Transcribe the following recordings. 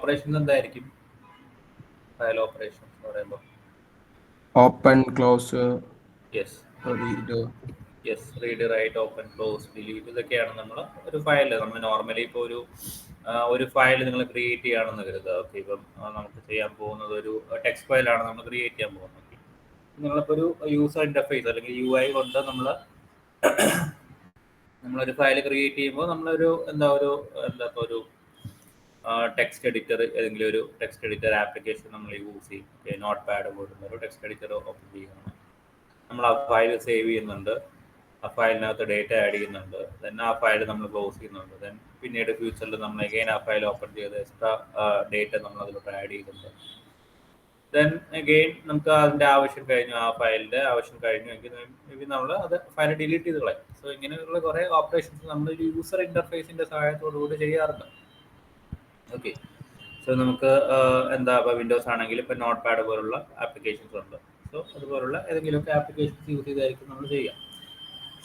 Operation എന്തായിരിക്കും? File operation എന്ന് പറയുമ്പോൾ open close yes read yes read write open close delete ഇതൊക്കെയാണ് നമ്മൾ ഒരു ഫയൽ നമ്മൾ നോർമലി ഇപ്പോൾ ഒരു ഫയൽ നിങ്ങൾ ക്രിയേറ്റ് ചെയ്യുകയാണെന്ന് കരുതുക. ഓക്കെ, ഇപ്പം നമുക്ക് ചെയ്യാൻ പോകുന്നത് ഒരു ടെക്സ്റ്റ് ഫയലാണ് നമ്മൾ ക്രിയേറ്റ് ചെയ്യാൻ പോകുന്നത്. ഓക്കെ, നിങ്ങളിപ്പോൾ ഒരു യൂസർ ഇൻ്റർഫേസ് അല്ലെങ്കിൽ UI കൊണ്ട് നമ്മളൊരു ഫയൽ ക്രിയേറ്റ് ചെയ്യുമ്പോൾ നമ്മളൊരു ഒരു ടെക്സ്റ്റ് എഡിറ്റർ, ഏതെങ്കിലും ഒരു ടെക്സ്റ്റ് എഡിറ്റർ ആപ്ലിക്കേഷൻ നമ്മൾ യൂസ് ചെയ്യും. ഓക്കെ, നോട്ട് പാഡ് പോലുള്ള ഒരു ടെക്സ്റ്റ് എഡിറ്റർ ഓപ്പൺ ചെയ്യുകയാണ്. നമ്മൾ ആ ഫയൽ സേവ് ചെയ്യുന്നുണ്ട്, ആ ഫയലിനകത്ത് ഡേറ്റ ആഡ് ചെയ്യുന്നുണ്ട്, ദെൻ ആ ഫയൽ നമ്മൾ ക്ലോസ് ചെയ്യുന്നുണ്ട്, ദെൻ പിന്നീട് ഫ്യൂച്ചറിൽ നമ്മൾ അഗെയിൻ ആ ഫയൽ ഓപ്പൺ ചെയ്ത് എക്സ്ട്രാ ഡേറ്റ നമ്മൾ അതിലോട്ട് ആഡ് ചെയ്യുന്നുണ്ട്. ദെൻ അഗെയിൻ നമുക്ക് അതിൻ്റെ ആവശ്യം കഴിഞ്ഞു, ആ ഫയലിൻ്റെ ആവശ്യം കഴിഞ്ഞു എങ്കിൽ മേ ബി നമ്മൾ അത് ഫയൽ ഡിലീറ്റ് ചെയ്ത് കളയും. സോ ഇങ്ങനെയുള്ള കുറേ ഓപ്പറേഷൻസ് നമ്മൾ ഒരു യൂസർ ഇൻ്റർഫേസിൻ്റെ സഹായത്തോടുകൂടി ചെയ്യാറുണ്ട്. ഓക്കെ, സോ നമുക്ക് ഇപ്പോൾ വിൻഡോസ് ആണെങ്കിൽ ഇപ്പോൾ നോട്ട് പാഡ് പോലുള്ള ആപ്ലിക്കേഷൻസ് ഉണ്ട്. സോ അതുപോലുള്ള ഏതെങ്കിലുമൊക്കെ ആപ്ലിക്കേഷൻസ് യൂസ് ചെയ്തായിരിക്കും നമ്മൾ ചെയ്യുക.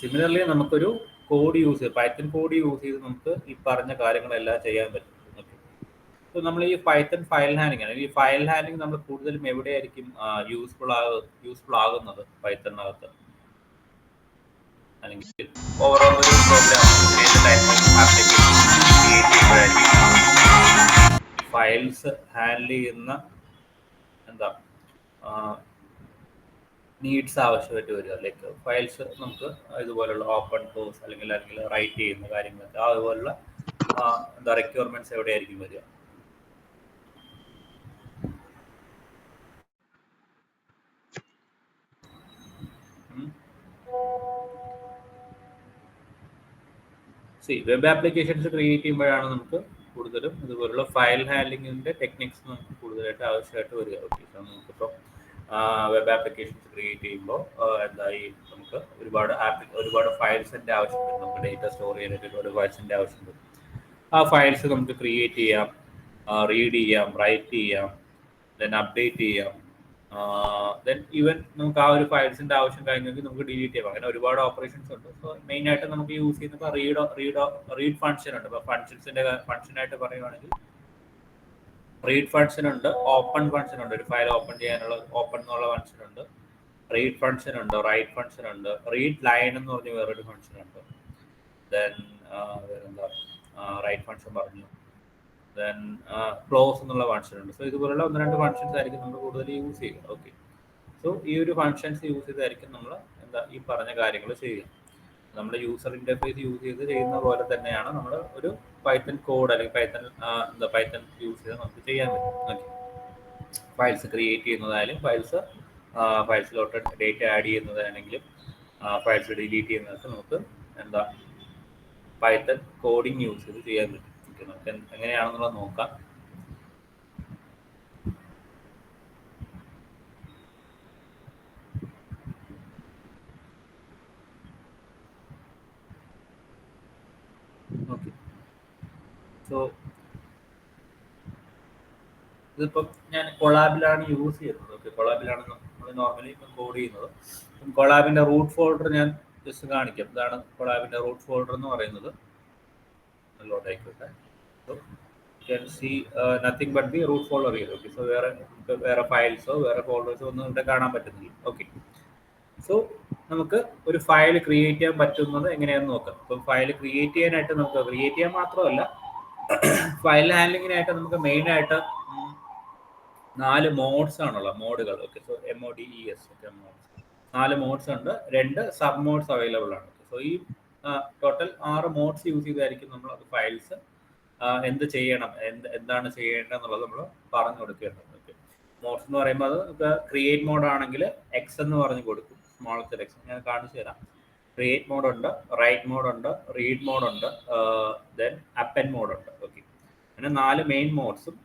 സിമിലർലി നമുക്കൊരു കോഡ് യൂസ് ചെയ്ത് പൈത്തൺ കോഡ് യൂസ് ചെയ്ത് നമുക്ക് ഈ പറഞ്ഞ കാര്യങ്ങളെല്ലാം ചെയ്യാൻ പറ്റും. ഓക്കെ, സോ നമ്മൾ ഈ പൈത്തൺ ഫയൽ ഹാൻഡിങ് അല്ലെങ്കിൽ ഈ ഫയൽ ഹാൻഡിങ് നമ്മൾ കൂടുതലും എവിടെയായിരിക്കും യൂസ്ഫുൾ ആകുന്നത് പൈത്തണിനകത്ത്, അല്ലെങ്കിൽ ഓവറോൾ ഒരു പ്രോഗ്രാം ഏത് ടൈപ്പ് ഓഫ് ആപ്ലിക്കേഷൻ ക്രിയേറ്റ് ചെയ്യുമ്പോഴായിരിക്കും ഫയൽസ് ഹാൻഡിൽ ചെയ്യുന്ന നീഡ്സ് ആവശ്യമായിട്ട് വരിക. ലൈക്ക് ഫയൽസ് നമുക്ക് ഇതുപോലുള്ള ഓപ്പൺ ക്ലോസ് അല്ലെങ്കിൽ റൈറ്റ് ചെയ്യുന്ന കാര്യങ്ങളൊക്കെ അതുപോലുള്ള റിക്വയർമെന്റ്സ് എവിടെയായിരിക്കും വരിക? വെബ് ആപ്ലിക്കേഷൻസ് ക്രിയേറ്റ് ചെയ്യുമ്പോഴാണ് നമുക്ക് കൂടുതലും ഇതുപോലുള്ള ഫയൽ ഹാൻഡ്ലിങ്ങിൻ്റെ ടെക്നിക്സ് നമുക്ക് കൂടുതലായിട്ട് ആവശ്യമായിട്ട് വരിക. ഓക്കെ, സോ നമുക്കിപ്പോൾ വെബ് ആപ്ലിക്കേഷൻസ് ക്രിയേറ്റ് ചെയ്യുമ്പോൾ നമുക്ക് ഒരുപാട് ഫയൽസിൻ്റെ ആവശ്യം വരും. നമുക്ക് ഡേറ്റ സ്റ്റോർ ചെയ്യാനായിട്ട് ഒരുപാട് ഫയൽസിൻ്റെ ആവശ്യം വരും. ആ ഫയൽസ് നമുക്ക് ക്രിയേറ്റ് ചെയ്യാം, റീഡ് ചെയ്യാം, റൈറ്റ് ചെയ്യാം, ദെൻ അപ്ഡേറ്റ് ചെയ്യാം, ദെൻ ഈവൻ നമുക്ക് ആ ഒരു ഫയൽസിൻ്റെ ആവശ്യം കഴിഞ്ഞെങ്കിൽ നമുക്ക് ഡിലീറ്റ് ചെയ്യാം. അങ്ങനെ ഒരുപാട് ഓപ്പറേഷൻസ് ഉണ്ട്. സോ മെയിനായിട്ട് നമുക്ക് യൂസ് ചെയ്യുന്നത് റീഡ് ഫംഗ്ഷൻ ഉണ്ട്. ഇപ്പോൾ ഫംഗ്ഷനായിട്ട് പറയുവാണെങ്കിൽ റീഡ് ഫംഗ്ഷൻ ഉണ്ട്, ഓപ്പൺ ഫംഗ്ഷൻ ഉണ്ട്. ഒരു ഫയൽ ഓപ്പൺ ചെയ്യാനുള്ള ഓപ്പൺ എന്നുള്ള ഫംഗ്ഷൻ ഉണ്ട്, റീഡ് ഫംഗ്ഷൻ ഉണ്ട്, റൈറ്റ് ഫംഗ്ഷൻ ഉണ്ട്, റീഡ് ലൈൻ എന്ന് പറഞ്ഞ് വേറൊരു ഫംഗ്ഷൻ ഉണ്ട്, ദെൻ റൈറ്റ് ഫംഗ്ഷൻ പറഞ്ഞു, ദെൻ ക്ലോസ് എന്നുള്ള ഫംഗ്ഷൻ ഉണ്ട്. സോ ഇതുപോലുള്ള 1-2 ഫംഗ്ഷൻസ് ആയിരിക്കും നമ്മൾ കൂടുതൽ യൂസ് ചെയ്യുക. ഓക്കെ, സോ ഈ ഒരു ഫംഗ്ഷൻസ് യൂസ് ചെയ്തായിരിക്കും നമ്മൾ ഈ പറഞ്ഞ കാര്യങ്ങൾ ചെയ്യുക. നമ്മുടെ യൂസർ ഇന്റർഫേസ് യൂസ് ചെയ്ത് ചെയ്യുന്ന പോലെ തന്നെയാണ് നമ്മൾ ഒരു പൈത്തൺ കോഡ് അല്ലെങ്കിൽ പൈത്തൺ യൂസ് ചെയ്ത് നമുക്ക് ചെയ്യാൻ പറ്റും. ഓക്കെ, ഫയൽസ് ക്രിയേറ്റ് ചെയ്യുന്നതായാലും ഫയൽസിലോട്ട് ഡേറ്റ ആഡ് ചെയ്യുന്നതാണെങ്കിലും ഫയൽസ് ഡിലീറ്റ് ചെയ്യുന്നതൊക്കെ നമുക്ക് പൈത്തൺ കോഡിങ് യൂസ് ചെയ്ത് ചെയ്യാൻ പറ്റും. ഓക്കെ, നമുക്ക് എങ്ങനെയാണെന്നുള്ളത് നോക്കാം. ഓക്കെ, സോ ഇതിപ്പം ഞാൻ കൊളാബിലാണ് യൂസ് ചെയ്യുന്നത്. ഓക്കെ, കൊളാബിലാണ് നമ്മൾ നോർമലി ഇപ്പം കോഡ് ചെയ്യുന്നത്. കൊളാബിൻ്റെ റൂട്ട് ഫോൾഡർ ഞാൻ ജസ്റ്റ് കാണിക്കാം. ഇതാണ് കൊളാബിൻ്റെ റൂട്ട് ഫോൾഡർ എന്ന് പറയുന്നത്. ലോഡ് ആയിക്കോട്ടെ. So can see nothing but the root folder here. Okay, so വേറെ ഫയൽസോ വേറെ ഫോൾഡേഴ്സോ ഒന്നും ഇവിടെ കാണാൻ പറ്റുന്നില്ല. ഓക്കെ, സോ നമുക്ക് ഒരു ഫയൽ ക്രിയേറ്റ് ചെയ്യാൻ പറ്റുന്നത് എങ്ങനെയാണെന്ന് നോക്കാം. ഇപ്പം ഫയൽ ക്രിയേറ്റ് ചെയ്യാനായിട്ട് നമുക്ക് ക്രിയേറ്റ് ചെയ്യാൻ മാത്രമല്ല ഫയൽ ഹാൻഡ്ലിങ്ങിനായിട്ട് നമുക്ക് മെയിനായിട്ട് 4 മോഡ്സ് ആണുള്ളത്, മോഡുകൾ. Okay, so MODES. Okay, 4 modes ഉണ്ട്, 2 സബ് മോഡ്സ് അവൈലബിൾ ആണ്. സോ ഈ ടോട്ടൽ 6 മോഡ്സ് യൂസ് ചെയ്തായിരിക്കും നമ്മൾ അത് ഫയൽസ് എന്ത് ചെയ്യണം, എന്താണ് ചെയ്യേണ്ടതെന്നുള്ളത് നമ്മൾ പറഞ്ഞു കൊടുക്കേണ്ടത്. ഓക്കെ, മോഡ്സ് എന്ന് പറയുമ്പോൾ അത് നമുക്ക് ക്രിയേറ്റ് മോഡ് ആണെങ്കിൽ എക്സ് എന്ന് പറഞ്ഞ് കൊടുക്കും, സ്മോൾ ലെറ്റർ എക്സ്. ഞാൻ കാണിച്ചു തരാം. ക്രിയേറ്റ് മോഡ് ഉണ്ട്, റൈറ്റ് മോഡ് ഉണ്ട്, റീഡ് മോഡ് ഉണ്ട്, ദെൻ അപ്പൻഡ് മോഡ് ഉണ്ട്. ഓക്കെ, അങ്ങനെ 4 മെയിൻ മോഡ്സും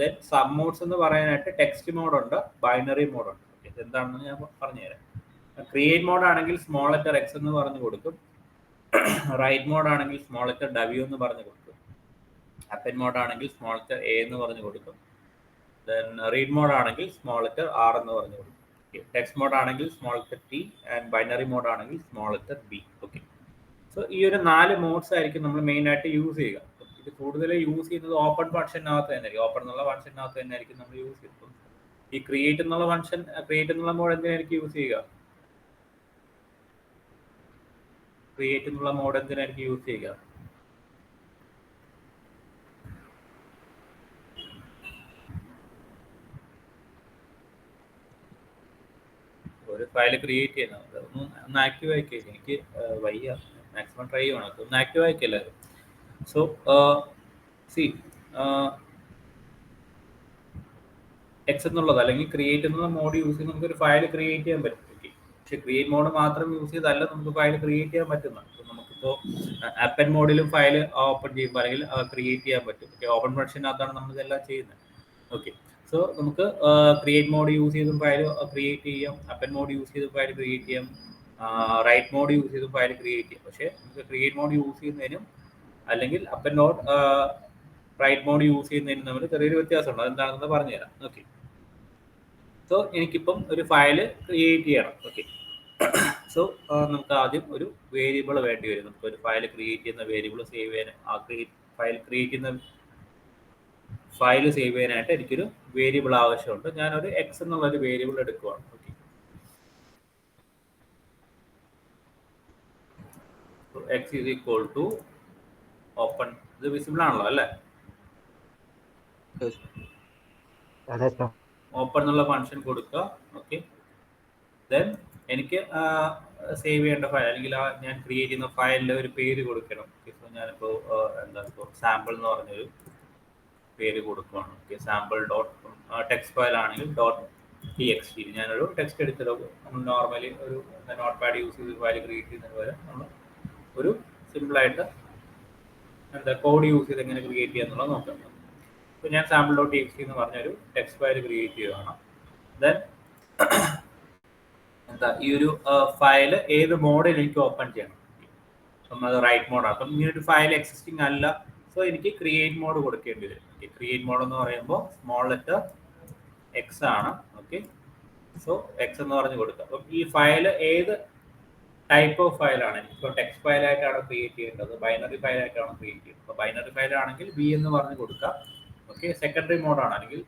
ദെൻ സബ് മോഡ്സ് എന്ന് പറയാനായിട്ട് ടെക്സ്റ്റ് മോഡ് ഉണ്ട്, ബൈനറി മോഡ് ഉണ്ട്. ഓക്കെ, എന്താണെന്ന് ഞാൻ പറഞ്ഞുതരാം. ക്രിയേറ്റ് മോഡ് ആണെങ്കിൽ സ്മോൾ ലെറ്റർ എക്സ് എന്ന് പറഞ്ഞു കൊടുക്കും, റൈറ്റ് മോഡ് ആണെങ്കിൽ സ്മോൾ ലെറ്റർ ഡബ്ല്യു എന്ന് പറഞ്ഞു കൊടുക്കും, അപ്പൻ മോഡ് ആണെങ്കിൽ സ്മോൾ ലെറ്റർ എ എന്ന് പറഞ്ഞു കൊടുക്കും, ദെൻ റീഡ് മോഡ് ആണെങ്കിൽ സ്മോൾ ലെറ്റർ ആർ എന്ന് പറഞ്ഞു കൊടുക്കും. ടെക്സ്റ്റ് മോഡ് ആണെങ്കിൽ small letter T and binary mode ആണെങ്കിൽ small letter B. Okay, so ഈ ഒരു 4 മോഡ്സ് ആയിരിക്കും നമ്മൾ മെയിൻ ആയിട്ട് യൂസ് ചെയ്യുക. ഇത് കൂടുതൽ യൂസ് ചെയ്യുന്നത് ഓപ്പൺ ഫംഗ്ഷനകത്ത് തന്നെ ആയിരിക്കും. ഓപ്പൺ എന്നുള്ള ഫംഗ്ഷനകത്ത് തന്നെ ആയിരിക്കും നമ്മൾ യൂസ് ചെയ്യുന്നത്. ഈ ക്രിയേറ്റ് എന്നുള്ള ഫംഗ്ഷൻ, ക്രിയേറ്റ് എന്നുള്ള മോഡ് എന്തിനായിരിക്കും യൂസ് ചെയ്യുക? ക്രിയേറ്റ് എന്നുള്ള മോഡ് എന്തിനായിരിക്കും യൂസ് ചെയ്യുക? ഒരു ഫയൽ ക്രിയേറ്റ് ചെയ്യുന്നത് ഒന്ന് ആക്റ്റീവ് ആക്കിയ എനിക്ക് വയ്യ, മാക്സിമം ട്രൈ ചെയ്യണം. ഒന്ന് ആക്റ്റീവ് ആക്കിയല്ലേ. സോ സി എക്സ് എന്നുള്ളത് അല്ലെങ്കിൽ ക്രിയേറ്റ് എന്നുള്ള മോഡ് യൂസ് ചെയ്ത് നമുക്ക് ഒരു ഫയൽ ക്രിയേറ്റ് ചെയ്യാൻ പറ്റും. പക്ഷെ ക്രിയേറ്റ് മോഡ് മാത്രം യൂസ് ചെയ്തല്ല നമുക്ക് ഫയൽ ക്രിയേറ്റ് ചെയ്യാൻ പറ്റുന്നത്. നമുക്കിപ്പോൾ ആപ്പൻ മോഡിലും ഫയൽ ഓപ്പൺ ചെയ്യുമ്പോൾ അല്ലെങ്കിൽ ക്രിയേറ്റ് ചെയ്യാൻ പറ്റും. ഓപ്പൺ ഫംഗ്ഷനകത്താണ് നമ്മൾ ഇതെല്ലാം ചെയ്യുന്നത്. ഓക്കെ, സോ നമുക്ക് ക്രിയേറ്റ് മോഡ് യൂസ് ചെയ്തും ഫയൽ ക്രിയേറ്റ് ചെയ്യാം, അപ്പൻ മോഡ് യൂസ് ചെയ്തും ഫയൽ ക്രിയേറ്റ് ചെയ്യാം, റൈറ്റ് മോഡ് യൂസ് ചെയ്തും ഫയൽ ക്രിയേറ്റ് ചെയ്യാം. പക്ഷേ നമുക്ക് ക്രിയേറ്റ് മോഡ് യൂസ് ചെയ്യുന്നതിനും അല്ലെങ്കിൽ അപ്പൻ മോഡ് റൈറ്റ് മോഡ് യൂസ് ചെയ്യുന്നതിനും തമ്മിൽ ചെറിയൊരു വ്യത്യാസമുണ്ട്. അതെന്താണെന്ന് പറഞ്ഞുതരാം. ഓക്കെ, സോ എനിക്കിപ്പം ഒരു ഫയൽ ക്രിയേറ്റ് ചെയ്യണം. ഓക്കെ, സോ നമുക്ക് ആദ്യം ഒരു വേരിയബിൾ വേണ്ടി വരും. നമുക്ക് ഒരു ഫയൽ ക്രിയേറ്റ് ചെയ്യുന്ന വേരിയബിൾ സേവ് ചെയ്യാൻ, ആ ഫയൽ ക്രിയേറ്റ് ചെയ്യുന്ന ഫയൽ സേവ് ചെയ്യാനായിട്ട് എനിക്കൊരു വേരിയബിൾ ആവശ്യമുണ്ട്. ഞാനൊരു എക്സ് എന്നുള്ളൊരു വേരിയബിൾ എടുക്കുവാണ്. Okay, X is equal to open. ഇത് വിസിബിൾ ആണല്ലോ അല്ലേ? ഓപ്പൺ എന്നുള്ള ഫംഗ്ഷൻ കൊടുക്കുക. ഓക്കെ, ദെൻ എനിക്ക് സേവ് ചെയ്യേണ്ട ഫയൽ അല്ലെങ്കിൽ ഞാൻ ക്രിയേറ്റ് ചെയ്യുന്ന ഫയലിൻ്റെ ഒരു പേര് കൊടുക്കണം. ഇപ്പോൾ ഞാനിപ്പോൾ എന്താ ഇപ്പോൾ സാമ്പിൾ എന്ന് പറഞ്ഞൊരു പേര് കൊടുക്കുകയാണ്. Okay, sample dot text file ആണെങ്കിൽ ഡോട്ട് TXT. ഞാനൊരു ടെക്സ്റ്റ് എടുത്തല്ലോ. നമ്മൾ നോർമലി ഒരു നോട്ട് പാഡ് യൂസ് ചെയ്ത് ഫയൽ ക്രിയേറ്റ് ചെയ്യുന്നതിന് പകരം നമ്മൾ ഒരു സിമ്പിളായിട്ട് എന്താ കോഡ് യൂസ് ചെയ്ത് എങ്ങനെ ക്രിയേറ്റ് ചെയ്യുക എന്നുള്ളത് നോക്കാം. ഇപ്പോൾ ഞാൻ സാമ്പിൾ ഡോട്ട് TXT എന്ന് പറഞ്ഞൊരു ടെക്സ്റ്റ് ഫയൽ ക്രിയേറ്റ് ചെയ്യുകയാണ്. ദെൻ എന്താ ഈ ഒരു ഫയൽ ഏത് മോഡിൽ എനിക്ക് ഓപ്പൺ ചെയ്യണം? അപ്പം അത് റൈറ്റ് മോഡാണ്. അപ്പം ഈ ഒരു ഫയൽ എക്സിസ്റ്റിംഗ് അല്ല, സോ എനിക്ക് ക്രിയേറ്റ് മോഡ് കൊടുക്കേണ്ടി വരും. ക്രിയേറ്റ് മോഡ് എന്ന് പറയുമ്പോൾ സ്മോൾ ലെറ്റർ എക്സ് ആണ്. ഓക്കെ, സോ എക്സ് എന്ന് പറഞ്ഞ് കൊടുക്കുക. അപ്പം ഈ ഫയൽ ഏത് ടൈപ്പ് ഓഫ് ഫയലാണ്? എനിക്കിപ്പോൾ ടെക്സ്റ്റ് ഫയലായിട്ടാണ് ക്രിയേറ്റ് ചെയ്യേണ്ടത്, ബൈനറി ഫയലായിട്ടാണ് ക്രിയേറ്റ് ചെയ്യുന്നത്. അപ്പോൾ ബൈനറി ഫയലാണെങ്കിൽ ബി എന്ന് പറഞ്ഞ് കൊടുക്കുക. ഓക്കെ, സെക്കൻഡറി മോഡാണ് അല്ലെങ്കിൽ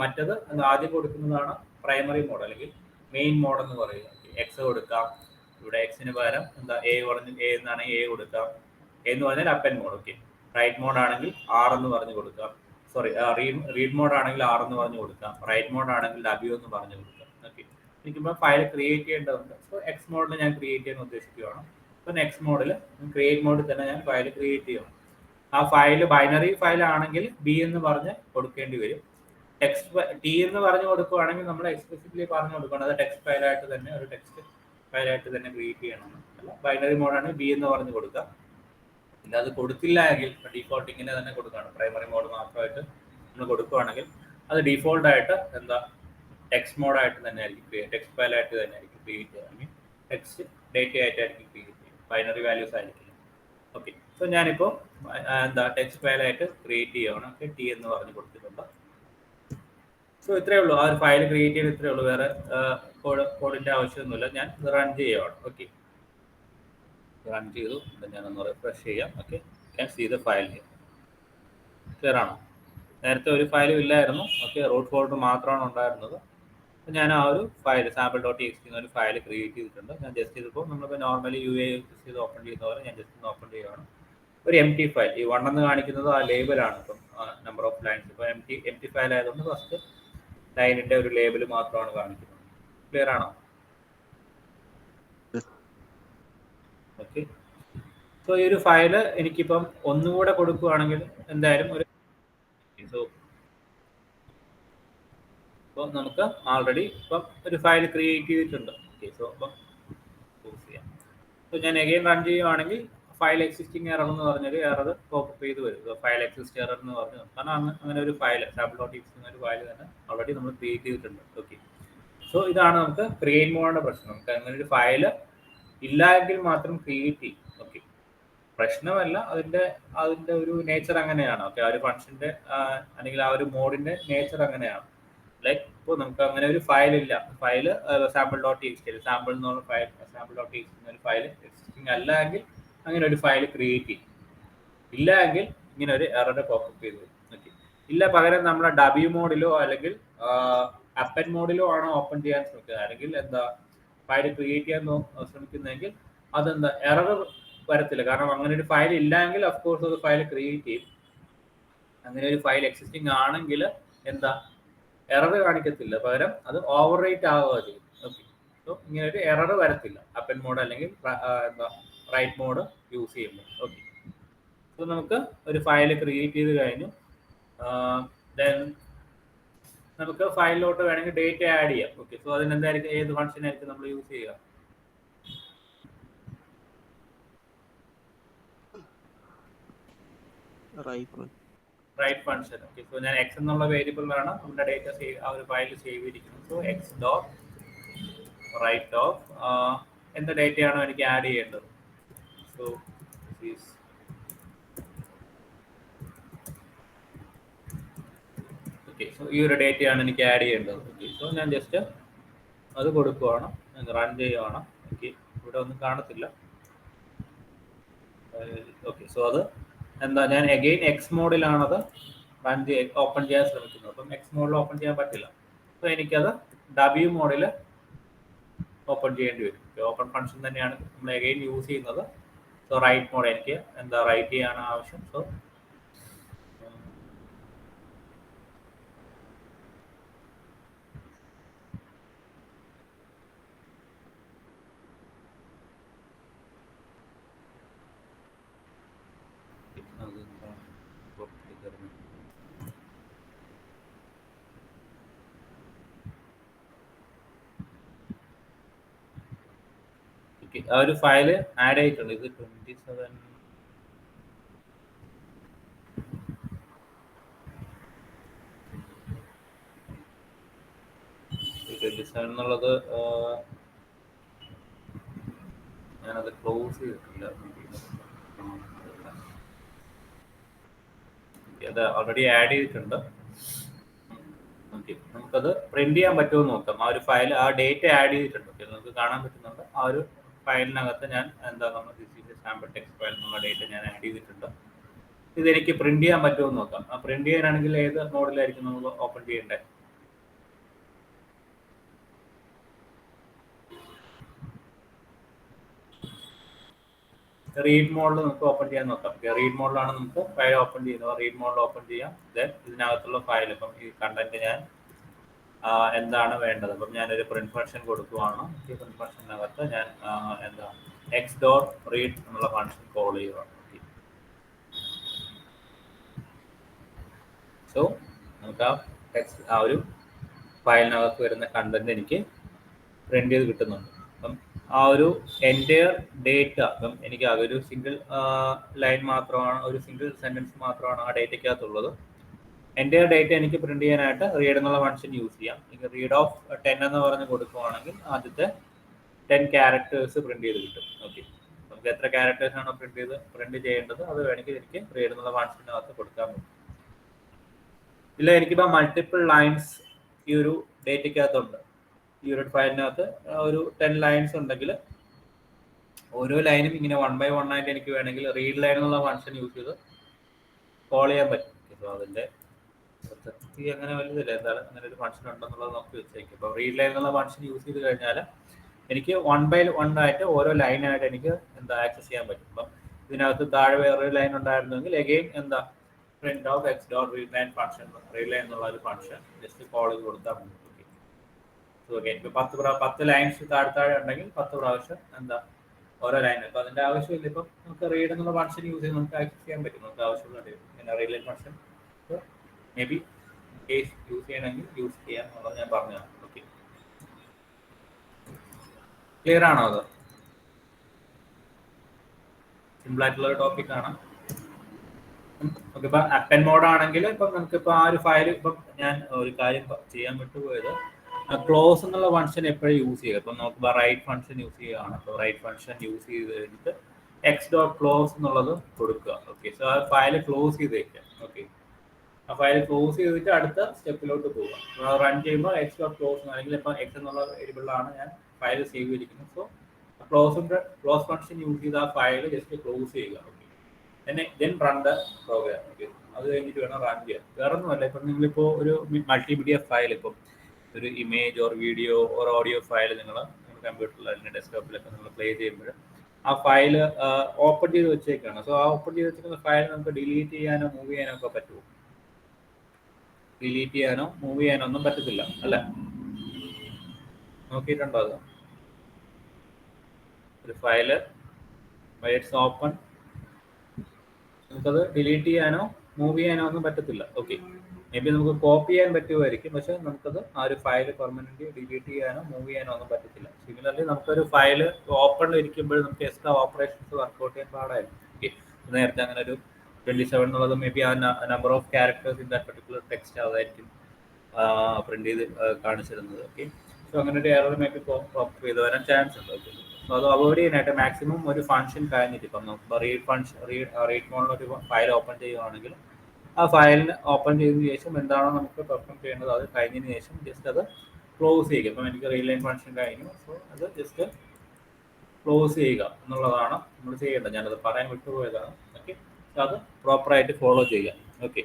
മറ്റത് ആദ്യം കൊടുക്കുന്നതാണ് പ്രൈമറി മോഡ് അല്ലെങ്കിൽ മെയിൻ മോഡ് എന്ന് പറയുക. എക്സ് കൊടുക്കാം. ഇവിടെ എക്സിന് പകരം എന്താ എ പറഞ്ഞ് എ എന്നാണെങ്കിൽ എ കൊടുക്കാം. എ എന്ന് പറഞ്ഞാൽ അപ്പൻ മോഡ്. ഓക്കെ, റൈറ്റ് മോഡ് ആണെങ്കിൽ ആർ എന്ന് പറഞ്ഞ് കൊടുക്കാം. സോറി, റീഡ് മോഡ് ആണെങ്കിൽ ആർ എന്ന് പറഞ്ഞ് കൊടുക്കാം. റൈറ്റ് മോഡ് ആണെങ്കിൽ ഡബ്ല്യു എന്ന് പറഞ്ഞ് കൊടുക്കാം. ഓക്കെ, എനിക്കിപ്പോൾ ഫയൽ ക്രിയേറ്റ് ചെയ്യേണ്ടതുണ്ട്. സോ എക്സ് മോഡിൽ ഞാൻ ക്രിയേറ്റ് ചെയ്യാൻ ഉദ്ദേശിക്കുകയാണ്. അപ്പം എക്സ് മോഡിൽ ക്രിയേറ്റ് മോഡിൽ തന്നെ ഞാൻ ഫയൽ ക്രിയേറ്റ് ചെയ്യണം. ആ ഫയൽ ബൈനറി ഫയൽ ആണെങ്കിൽ ബി എന്ന് പറഞ്ഞ് കൊടുക്കേണ്ടി വരും. ടെക്സ്റ്റ് ടി എന്ന് പറഞ്ഞു കൊടുക്കുകയാണെങ്കിൽ നമ്മൾ എക്സ്പ്ലിസിറ്റ്ലി പറഞ്ഞു കൊടുക്കണം അത് ടെക്സ്റ്റ് ഫയലായിട്ട് തന്നെ, ഒരു ടെക്സ്റ്റ് ഫയലായിട്ട് തന്നെ ക്രിയേറ്റ് ചെയ്യണം. അല്ല ബൈനറി മോഡാണെങ്കിൽ ബി എന്ന് പറഞ്ഞു കൊടുക്കുക. ഇല്ല അത് കൊടുത്തില്ല എങ്കിൽ ഡീഫോൾട്ട് ഇങ്ങനെ തന്നെ കൊടുക്കുകയാണ്. പ്രൈമറി മോഡ് മാത്രമായിട്ട് നമ്മൾ കൊടുക്കുകയാണെങ്കിൽ അത് ഡീഫോൾട്ടായിട്ട് എന്താ ടെക്സ്റ്റ് മോഡായിട്ട് തന്നെ ആയിരിക്കും ടെക്സ്റ്റ് ഫയലായിട്ട് തന്നെ ആയിരിക്കും ക്രിയേറ്റ് ചെയ്യുക. ഐ മീൻ ടെക്സ്റ്റ് ഡേറ്റ ആയിട്ടായിരിക്കും ക്രിയേറ്റ് ചെയ്യുക, ബൈനറി വാല്യൂസ് ആയിരിക്കില്ല. ഓക്കെ, സോ ഞാനിപ്പോൾ എന്താ ടെക്സ്റ്റ് ഫയലായിട്ട് ക്രിയേറ്റ് ചെയ്യുകയാണ്. ഓക്കെ, ടി എന്ന് പറഞ്ഞ് കൊടുത്തിട്ടുണ്ട്. സോ ഇത്രയേ ഉള്ളൂ. ആ ഒരു ഫയൽ ക്രിയേറ്റ് ചെയ്ത് ഇത്രയേ ഉള്ളൂ. വേറെ കോഡിൻ്റെ ആവശ്യമൊന്നുമില്ല. ഞാൻ റൺ ചെയ്യുകയാണ്. ഓക്കെ, റൺ ചെയ്തു. ഞാനൊന്ന് റിഫ്രഷ് ചെയ്യാം. Okay, can see the file here. Clear ആണോ? നേരത്തെ ഒരു ഫയലും ഇല്ലായിരുന്നു. ഓക്കെ, റൂട്ട് ഫോൾഡർ മാത്രമാണ് ഉണ്ടായിരുന്നത്. അപ്പോൾ ഞാൻ ആ ഒരു ഫയൽ സാമ്പിൾ ഡോട്ട് TXT എന്ന ഒരു ഫയൽ ക്രിയേറ്റ് ചെയ്തിട്ടുണ്ട്. ഞാൻ ജസ്റ്റ് ഇതിപ്പോൾ നമ്മളിപ്പോൾ നോർമലി UA യൂസ് ചെയ്ത് ഓപ്പൺ ചെയ്യുന്ന പോലെ ഞാൻ ജസ്റ്റ് ഒന്ന് ഓപ്പൺ ചെയ്യുകയാണ്. ഒരു empty ഫയൽ, ഈ 1 എന്ന് കാണിക്കുന്നത് ആ ലേബലാണ്. ഇപ്പം നമ്പർ ഓഫ് ലൈൻസ് ഇപ്പോൾ empty ഫയൽ ആയതുകൊണ്ട് ഫസ്റ്റ് ലൈനിൻ്റെ ഒരു ലേബൽ മാത്രമാണ് കാണിക്കുന്നത്. ക്ലിയർ ആണോ? ഓക്കെ, സോ ഈ ഒരു ഫയൽ എനിക്കിപ്പം ഒന്നുകൂടെ കൊടുക്കുകയാണെങ്കിൽ എന്തായാലും ഒരു സോ ഇപ്പോൾ നമുക്ക് ആൾറെഡി ഇപ്പം ഒരു ഫയൽ ക്രിയേറ്റ് ചെയ്തിട്ടുണ്ട്. ഓക്കെ, സോ അപ്പം യൂസ് ചെയ്യാം. സോ ഞാൻ അഗെയിൻ റൺ ചെയ്യുവാണെങ്കിൽ ഫയൽ എക്സിസ്റ്റിംഗ് എറർ എന്ന് പറഞ്ഞൊരു എറർ പോപ്പ് ചെയ്ത് വരും. ഫയൽ എക്സിസ്റ്റ് എറർ എന്ന് പറഞ്ഞു, കാരണം അങ്ങനെ ഒരു ഫയൽ സാമ്പിൾ ഡോട്ട് TXT എന്ന ഒരു ഫയൽ തന്നെ ഓൾറെഡി നമ്മൾ ക്രിയേറ്റ് ചെയ്തിട്ടുണ്ട്. ഓക്കെ, സോ ഇതാണ് നമുക്ക് ക്രിയേറ്റ് മോഡിൻ്റെ പ്രശ്നം. നമുക്ക് അങ്ങനെ ഒരു ഫയൽ ഇല്ല എങ്കിൽ മാത്രം ക്രിയേറ്റ് ചെയ്യും. ഓക്കെ, പ്രശ്നമല്ല, അതിൻ്റെ ഒരു നേച്ചർ അങ്ങനെയാണ്. ഓക്കെ, ആ ഒരു ഫംഗ്ഷൻ്റെ അല്ലെങ്കിൽ ആ ഒരു മോഡിൻ്റെ നേച്ചർ അങ്ങനെയാണ്. ലൈക്ക് ഇപ്പോൾ നമുക്ക് അങ്ങനെ ഒരു ഫയൽ ഇല്ല, file sample dot TXT sample എന്നുള്ള ഫയൽ സാമ്പിൾ ഡോട്ട് TXT എന്നൊരു ഫയൽ എക്സിസ്റ്റിംഗ് അല്ല എങ്കിൽ അങ്ങനെ ഒരു ഫയൽ ക്രിയേറ്റ് ചെയ്യും. ഇല്ല എങ്കിൽ ഇങ്ങനെ ഒരു എറർ പോപ്പപ്പ് ചെയ്ത് വരും. ഓക്കെ, ഇല്ല പകരം നമ്മുടെ ഡബ്ല്യു മോഡിലോ അല്ലെങ്കിൽ അപ്പൻ മോഡിലോ ആണ് ഓപ്പൺ ചെയ്യാൻ ശ്രമിക്കുന്നത്, അല്ലെങ്കിൽ എന്താ ഫയൽ ക്രിയേറ്റ് ചെയ്യാൻ ശ്രമിക്കുന്നതെങ്കിൽ അതെന്താ എറർ വരത്തില്ല. കാരണം അങ്ങനെ ഒരു ഫയൽ ഇല്ലെങ്കിൽ അഫ്കോഴ്സ് അത് ഫയൽ ക്രിയേറ്റ് ചെയ്യും. അങ്ങനെ ഒരു ഫയൽ എക്സിസ്റ്റിംഗ് ആണെങ്കിൽ എന്താ എറർ കാണിക്കത്തില്ല, പകരം അത് ഓവർ റൈറ്റ് ആവുക ചെയ്യും. ഓക്കെ, സോ ഇങ്ങനെ ഒരു എറർ വരത്തില്ല അപ്പൻ മോഡ് അല്ലെങ്കിൽ എന്താ റൈറ്റ് മോഡ് യൂസ് ചെയ്യുമ്പോൾ. ഓക്കെ, സോ നമുക്ക് ഒരു ഫയൽ ക്രിയേറ്റ് ചെയ്ത് കഴിഞ്ഞു. ദെൻ നമുക്ക് ഫയലിലോട്ട് വേണമെങ്കിൽ ഡേറ്റ ആഡ് ചെയ്യാം. ഓക്കെ, സോ അതിനെന്തായിരിക്കും, ഏത് ഫംഗ്ഷൻ ആയിരിക്കും നമ്മൾ യൂസ് ചെയ്യുക? Write function. ഓക്കെ, സോ ഞാൻ എക്സ് എന്നുള്ള വേരിയബിളിലാണ് നമ്മുടെ ഡേറ്റ സേവ്, ആ ഒരു ഫയൽ സേവ് ചെയ്തിരിക്കുന്നത്. So X dot write of എന്ത് ഡേറ്റയാണോ എനിക്ക് ആഡ് ചെയ്യേണ്ടത്. സോ ഓക്കെ, സോ ഈ ഒരു ഡേറ്റയാണ് എനിക്ക് ആഡ് ചെയ്യേണ്ടത്. ഓക്കെ, സോ ഞാൻ ജസ്റ്റ് അത് കൊടുക്കുവാണ്, റൺ ചെയ്യുവാണ്. ഓക്കെ, ഇവിടെ ഒന്നും കാണത്തില്ല. ഓക്കെ, സോ അത് എന്താ, ഞാൻ അഗെയിൻ എക്സ് മോഡിലാണത് റൺ ഓപ്പൺ ചെയ്യാൻ ശ്രമിക്കുന്നത്. അപ്പം എക്സ് മോഡിൽ ഓപ്പൺ ചെയ്യാൻ പറ്റില്ല. സോ എനിക്കത് ഡബ്ല്യു മോഡിൽ ഓപ്പൺ ചെയ്യേണ്ടി വരും. ഓപ്പൺ ഫംഗ്ഷൻ തന്നെയാണ് നമ്മൾ അഗെയിൻ യൂസ് ചെയ്യുന്നത്. സോ റൈറ്റ് മോഡ് എനിക്ക് എന്താ റൈറ്റ് ചെയ്യാനാണ് ആവശ്യം. സോ ആ ഒരു ഫയല് ആഡ് ആയിട്ടുണ്ട്. ഇത് 27 എന്നുള്ളത് ഞാനത് ക്ലോസ് ചെയ്തിട്ടില്ല. അത് ഓൾറെഡി ആഡ് ചെയ്തിട്ടുണ്ട്. ഓക്കെ, നമുക്കത് പ്രിന്റ് ചെയ്യാൻ പറ്റുമോ നോക്കാം. ആ ഒരു ഫയൽ, ആ ഡേറ്റ ആഡ് ചെയ്തിട്ടുണ്ട്. നമുക്ക് കാണാൻ പറ്റുന്നുണ്ട്. ആ ഒരു ഫയലിനകത്ത് ഞാൻ എന്താ നമ്മൾ സാമ്പിൾ ടെക്സ്റ്റ് ഫയൽ എന്നുള്ള ഡേറ്റ ഞാൻ ആഡ് ചെയ്തിട്ടുണ്ട്. ഇതെനിക്ക് പ്രിന്റ് ചെയ്യാൻ പറ്റുമോ നോക്കാം. ആ പ്രിന്റ് ചെയ്യാനാണെങ്കിൽ ഏത് മോഡിലായിരിക്കും നമ്മൾ ഓപ്പൺ ചെയ്യേണ്ടത്? റീഡ് മോഡിൽ നമുക്ക് ഓപ്പൺ ചെയ്യാൻ നോക്കാം. റീഡ് മോഡിലാണ് നമുക്ക് ഫയൽ ഓപ്പൺ ചെയ്യുന്നത്. റീഡ് മോഡിൽ ഓപ്പൺ ചെയ്യാം. ദെൻ ഇതിനകത്തുള്ള ഫയൽ, ഇപ്പം ഈ കണ്ടന്റ് ഞാൻ എന്താണ് വേണ്ടത്, അപ്പം ഞാനൊരു പ്രിന്റ് ഫംഗ്ഷൻ കൊടുക്കുവാണ്. ഈ പ്രിന്റ് ഫംഗ്ഷനകത്ത് ഞാൻ എന്താ എക്സ് ഡോട്ട് റീഡ് എന്നുള്ള ഫംഗ്ഷൻ കോൾ ചെയ്യുകയാണ്. സോ നമുക്ക് ആ ടെക്സ്റ്റ്, ആ ഒരു ഫയലിനകത്ത് വരുന്ന കണ്ടന്റ് എനിക്ക് പ്രിന്റ് ചെയ്ത് കിട്ടുന്നുണ്ട്. അപ്പം ആ ഒരു എൻ്റയർ ഡേറ്റ, അപ്പം എനിക്ക് അതൊരു സിംഗിൾ ലൈൻ മാത്രമാണ്, ഒരു സിംഗിൾ സെന്റൻസ് മാത്രമാണ് ആ ഡേറ്റയ്ക്കകത്തുള്ളത്. എൻ്റയർ ഡേറ്റ എനിക്ക് പ്രിന്റ് ചെയ്യാനായിട്ട് റീഡ് എന്നുള്ള ഫംഗ്ഷൻ യൂസ് ചെയ്യാം. റീഡ് ഓഫ് 10 എന്ന് പറഞ്ഞ് കൊടുക്കുവാണെങ്കിൽ ആദ്യത്തെ 10 ക്യാരക്ടേഴ്സ് പ്രിന്റ് ചെയ്ത് കിട്ടും. ഓക്കെ, നമുക്ക് എത്ര ക്യാരക്ടേഴ്സ് ആണോ പ്രിന്റ് ചെയ്യേണ്ടത് അത് വേണമെങ്കിൽ എനിക്ക് റീഡ് എന്നുള്ള ഫംഗ്ഷനകത്ത് കൊടുക്കാൻ പറ്റും. ഇല്ല, എനിക്കിപ്പോൾ മൾട്ടിപ്പിൾ ലൈൻസ് ഈ ഒരു ഡേറ്റയ്ക്കകത്തുണ്ട്. ഈ ഒരു ഫയലിനകത്ത് ഒരു 10 ലൈൻസ് ഉണ്ടെങ്കിൽ ഓരോ ലൈനും ഇങ്ങനെ 1 by 1 ആയിട്ട് എനിക്ക് വേണമെങ്കിൽ റീഡ് ലൈൻ എന്നുള്ള ഫംഗ്ഷൻ യൂസ് ചെയ്ത് കോൾ ചെയ്യാൻ പറ്റും. അപ്പോൾ അതിൻ്റെ അങ്ങനെ വലുതില്ല, എന്താണ് അങ്ങനെ ഒരു ഫംഗ്ഷൻ ഉണ്ടെന്നുള്ളത് നമുക്ക് വെച്ചേക്കും. അപ്പോൾ റീഡ് ലൈൻ എന്നുള്ള ഫംഗ്ഷൻ യൂസ് ചെയ്ത് കഴിഞ്ഞാൽ എനിക്ക് 1 by 1 ആയിട്ട് ഓരോ ലൈനായിട്ട് എനിക്ക് എന്താ ആക്സസ് ചെയ്യാൻ പറ്റും. അപ്പം ഇതിനകത്ത് താഴെ വേറൊരു ലൈൻ ഉണ്ടായിരുന്നെങ്കിൽ അഗെയിൻ എന്താ print of X dot read line function, read line എന്നുള്ള ഒരു ഫംഗ്ഷൻ ജസ്റ്റ് കോൾ ചെയ്ത് കൊടുത്താൽ മതി. ഓക്കെ, ഇപ്പോൾ 10 ലൈൻസ് താഴെ ഉണ്ടെങ്കിൽ 10 പ്രാവശ്യം എന്താ ഓരോ ലൈൻ. അപ്പോൾ അതിൻ്റെ ആവശ്യമില്ല. ഇപ്പം നമുക്ക് റീഡ് എന്നുള്ള ഫംഗ്ഷൻ യൂസ് ചെയ്ത് നമുക്ക് ആക്സസ് ചെയ്യാൻ പറ്റും. നമുക്ക് ആവശ്യമുള്ള പിന്നെ read line function may be case use ചെയ്യണമെങ്കിൽ യൂസ് ചെയ്യാം എന്നുള്ളത് ഞാൻ പറഞ്ഞതാണ്. ഓക്കെ, ക്ലിയർ ആണോ? അത് സിമ്പിൾ ആയിട്ടുള്ള ഒരു ടോപ്പിക് ആണ്. ഓക്കെ, ഇപ്പം അപ്പൻ മോഡ് ആണെങ്കിൽ ഇപ്പം നമുക്കിപ്പോൾ ആ ഒരു ഫയൽ, ഇപ്പം ഞാൻ ഒരു കാര്യം ചെയ്യാൻ വിട്ടുപോയത്, ക്ലോസ് എന്നുള്ള ഫംഗ്ഷൻ എപ്പോഴും യൂസ് ചെയ്യുക. ഇപ്പം നമുക്ക് റൈറ്റ് ഫംഗ്ഷൻ യൂസ് ചെയ്യുകയാണ്. അപ്പോൾ റൈറ്റ് ഫംഗ്ഷൻ യൂസ് ചെയ്ത് കഴിഞ്ഞിട്ട് എക്സ് ഡോട്ട് ക്ലോസ് എന്നുള്ളത് കൊടുക്കുക. ഓക്കെ, സോ ആ ഫയൽ ക്ലോസ് ചെയ്ത് വയ്ക്കുക. ഓക്കെ, ആ ഫയൽ ക്ലോസ് ചെയ്തിട്ട് അടുത്ത സ്റ്റെപ്പിലോട്ട് പോവുക. റൺ ചെയ്യുമ്പോൾ എക്സ് ഡോട്ട് ക്ലോസ് അല്ലെങ്കിൽ ഇപ്പം എക്സ് എന്നുള്ള വേരിയബിളിലാണ് ഞാൻ ഫയൽ സേവ് ചെയ്തിരിക്കുന്നത്. സോ ക്ലോസ് ഫംഗ്ഷൻ യൂസ് ചെയ്ത് ആ ഫയൽ ജസ്റ്റ് ക്ലോസ് ചെയ്യുക. Okay, then run the program. Okay. അത് കഴിഞ്ഞിട്ട് വേണം റൺ ചെയ്യാൻ. വേറെ ഒന്നുമല്ല, ഇപ്പം നിങ്ങളിപ്പോൾ ഒരു മൾട്ടിമീഡിയ ഫയൽ, ഇപ്പം ഒരു image or video or audio file നിങ്ങൾ കമ്പ്യൂട്ടറിൽ അല്ലെങ്കിൽ ഡെസ്ക്ടോപ്പിലൊക്കെ നിങ്ങൾ പ്ലേ ചെയ്യുമ്പോൾ ആ ഫയൽ ഓപ്പൺ ചെയ്ത് വെച്ചേക്കാണ്. സോ ആ ഓപ്പൺ ചെയ്ത് വെച്ചിരിക്കുന്ന ഫയൽ നമുക്ക് ഡിലീറ്റ് ചെയ്യാനോ മൂവ് ചെയ്യാനോ ഒക്കെ പറ്റുമോ? ഡിലീറ്റ് ചെയ്യാനോ മൂവ് ചെയ്യാനോ ഒന്നും പറ്റത്തില്ല അല്ലേ? നോക്കിയിട്ടുണ്ടോ അത്? ഒരു ഫയല് ഇറ്റ്സ് ഓപ്പൺ, നമുക്കത് ഡിലീറ്റ് ചെയ്യാനോ മൂവ് ചെയ്യാനോ ഒന്നും പറ്റത്തില്ല. ഓക്കെ, മേ ബി നമുക്ക് കോപ്പി ചെയ്യാൻ പറ്റുമായിരിക്കും, പക്ഷെ നമുക്കത് ആ ഒരു ഫയൽ പെർമനന്റ് ഡിലീറ്റ് ചെയ്യാനോ മൂവ് ചെയ്യാനോ ഒന്നും പറ്റത്തില്ല. സിമിലർലി നമുക്കൊരു ഫയൽ ഓപ്പണിൽ ഇരിക്കുമ്പോൾ നമുക്ക് എക്സ്ട്രാ ഓപ്പറേഷൻസ് വർക്ക്ഔട്ട് ചെയ്യാൻ പാടായിരുന്നു. ഓക്കെ, നേരത്തെ അങ്ങനെ ഒരു 27 എന്നുള്ളത് മേ ബി ആ number of characters in that particular text അതായിരിക്കും പ്രിന്റ് ചെയ്ത് കാണിച്ചിരുന്നത്. ഓക്കെ, സോ അങ്ങനെ ഒരു എറർ മേ ബി പോപ്പ് ചെയ്ത് വരാൻ ചാൻസ് ഉണ്ട്. ഓക്കെ, സോ അത് അവോയ്ഡ് ചെയ്യാനായിട്ട് മാക്സിമം ഒരു ഫംഗ്ഷൻ കഴിഞ്ഞിട്ട്, ഇപ്പം നമുക്ക് റീഡ് മോഡിൽ ഒരു ഫയൽ ഓപ്പൺ ചെയ്യുകയാണെങ്കിൽ ആ ഫയലിന് ഓപ്പൺ ചെയ്തതിന് ശേഷം എന്താണോ നമുക്ക് പെർഫോം ചെയ്യേണ്ടത് അത് കഴിഞ്ഞതിന് ശേഷം ജസ്റ്റ് അത് ക്ലോസ് ചെയ്യുക. ഇപ്പം എനിക്ക് റീഡ് ലൈൻ ഫംഗ്ഷൻ കഴിഞ്ഞു, സോ അത് ജസ്റ്റ് ക്ലോസ് ചെയ്യുക എന്നുള്ളതാണ് നമ്മൾ ചെയ്യേണ്ടത്. ഞാനത് പറയാൻ വിട്ടുപോയതാണ്. ഓക്കെ, അത് പ്രോപ്പറായിട്ട് ഫോളോ ചെയ്യുക. ഓക്കെ,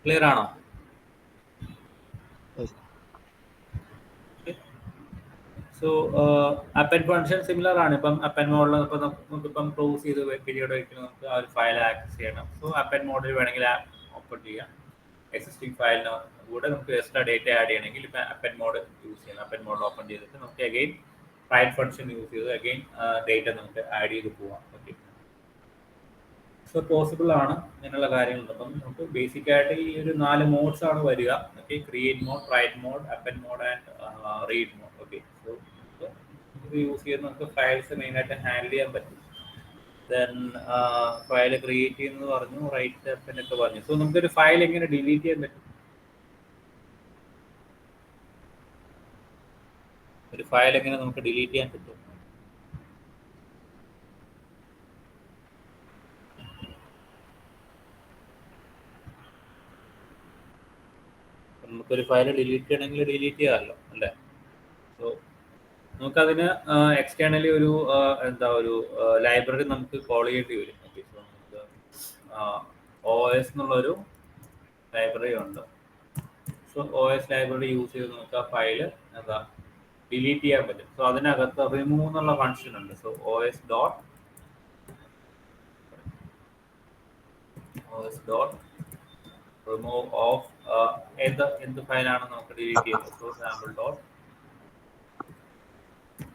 ക്ലിയർ ആണോ? സോ അപ്പൻ ഫംഗ്ഷൻ സിമിലർ ആണ്. ഇപ്പം അപ്പൻ മോഡിൽ ഇപ്പം നമുക്കിപ്പം ക്ലോസ് ചെയ്ത് പീരിയഡ് വയ്ക്കുന്നത് നമുക്ക് ആ ഒരു ഫയൽ ആക്സസ് ചെയ്യണം. സോ അപ്പൻ മോഡിൽ വേണമെങ്കിൽ ഓപ്പൺ ചെയ്യാം. എക്സിസ്റ്റിംഗ് ഫയലിന് കൂടെ നമുക്ക് എക്സ്ട്രാ ഡേറ്റ ആഡ് ചെയ്യണമെങ്കിൽ ഇപ്പം അപ്പൻ മോഡ് യൂസ് ചെയ്യണം. അപ്പൻ മോഡ് ഓപ്പൺ ചെയ്തിട്ട് നമുക്ക് അഗെയിൻ റൈറ്റ് ഫംഗ്ഷൻ യൂസ് ചെയ്ത് അഗെയിൻ ഡേറ്റ നമുക്ക് ആഡ് ചെയ്ത് പോവാം. ഓക്കെ, സോ പോസിബിൾ ആണ് ഇങ്ങനെയുള്ള കാര്യങ്ങളുണ്ട്. അപ്പം നമുക്ക് ബേസിക് ആയിട്ട് ഈ ഒരു 4 മോഡ്സ് ആണ് വരിക. Okay, create mode, write mode, append mode and read mode. Okay, so ഇത് യൂസ് ചെയ്ത് നമുക്ക് ഫയൽസ് മെയിനായിട്ട് ഹാൻഡിൽ ചെയ്യാൻ പറ്റും. ദെൻ ഫയൽ ക്രിയേറ്റ് ചെയ്യുന്നത് പറഞ്ഞു, റൈറ്റ് അപ്പൻ ഒക്കെ പറഞ്ഞു. സോ നമുക്കൊരു ഫയൽ എങ്ങനെ ഡിലീറ്റ് ചെയ്യാൻ പറ്റും? ഒരു ഫയൽ എങ്ങനെ നമുക്ക് ഡിലീറ്റ് ചെയ്യാൻ പറ്റും? നമുക്കൊരു ഫയൽ ഡിലീറ്റ് ചെയ്യണമെങ്കിൽ ഡിലീറ്റ് ചെയ്യാമല്ലോ അല്ലേ? സോ നമുക്കതിന് എക്സ്റ്റേണലി ഒരു എന്താ ഒരു ലൈബ്രറി നമുക്ക് കോൾ ചെയ്യേണ്ടി വരും. ഓക്കെ, സോ നമുക്ക് OS എന്നുള്ളൊരു ലൈബ്രറി ഉണ്ട്. സോ OS ലൈബ്രറി യൂസ് ചെയ്ത് നമുക്ക് ആ ഫയൽ എന്താ ഡിലീറ്റ് ചെയ്യാൻ പറ്റും. സോ അതിനകത്ത് റിമൂവ് എന്നുള്ള ഫംഗ്ഷൻ ഉണ്ട്. So OS dot remove of എന്ത് ഫയലാണ് നമുക്ക് ഡിലീറ്റ് ചെയ്യുന്നത്. So sample dot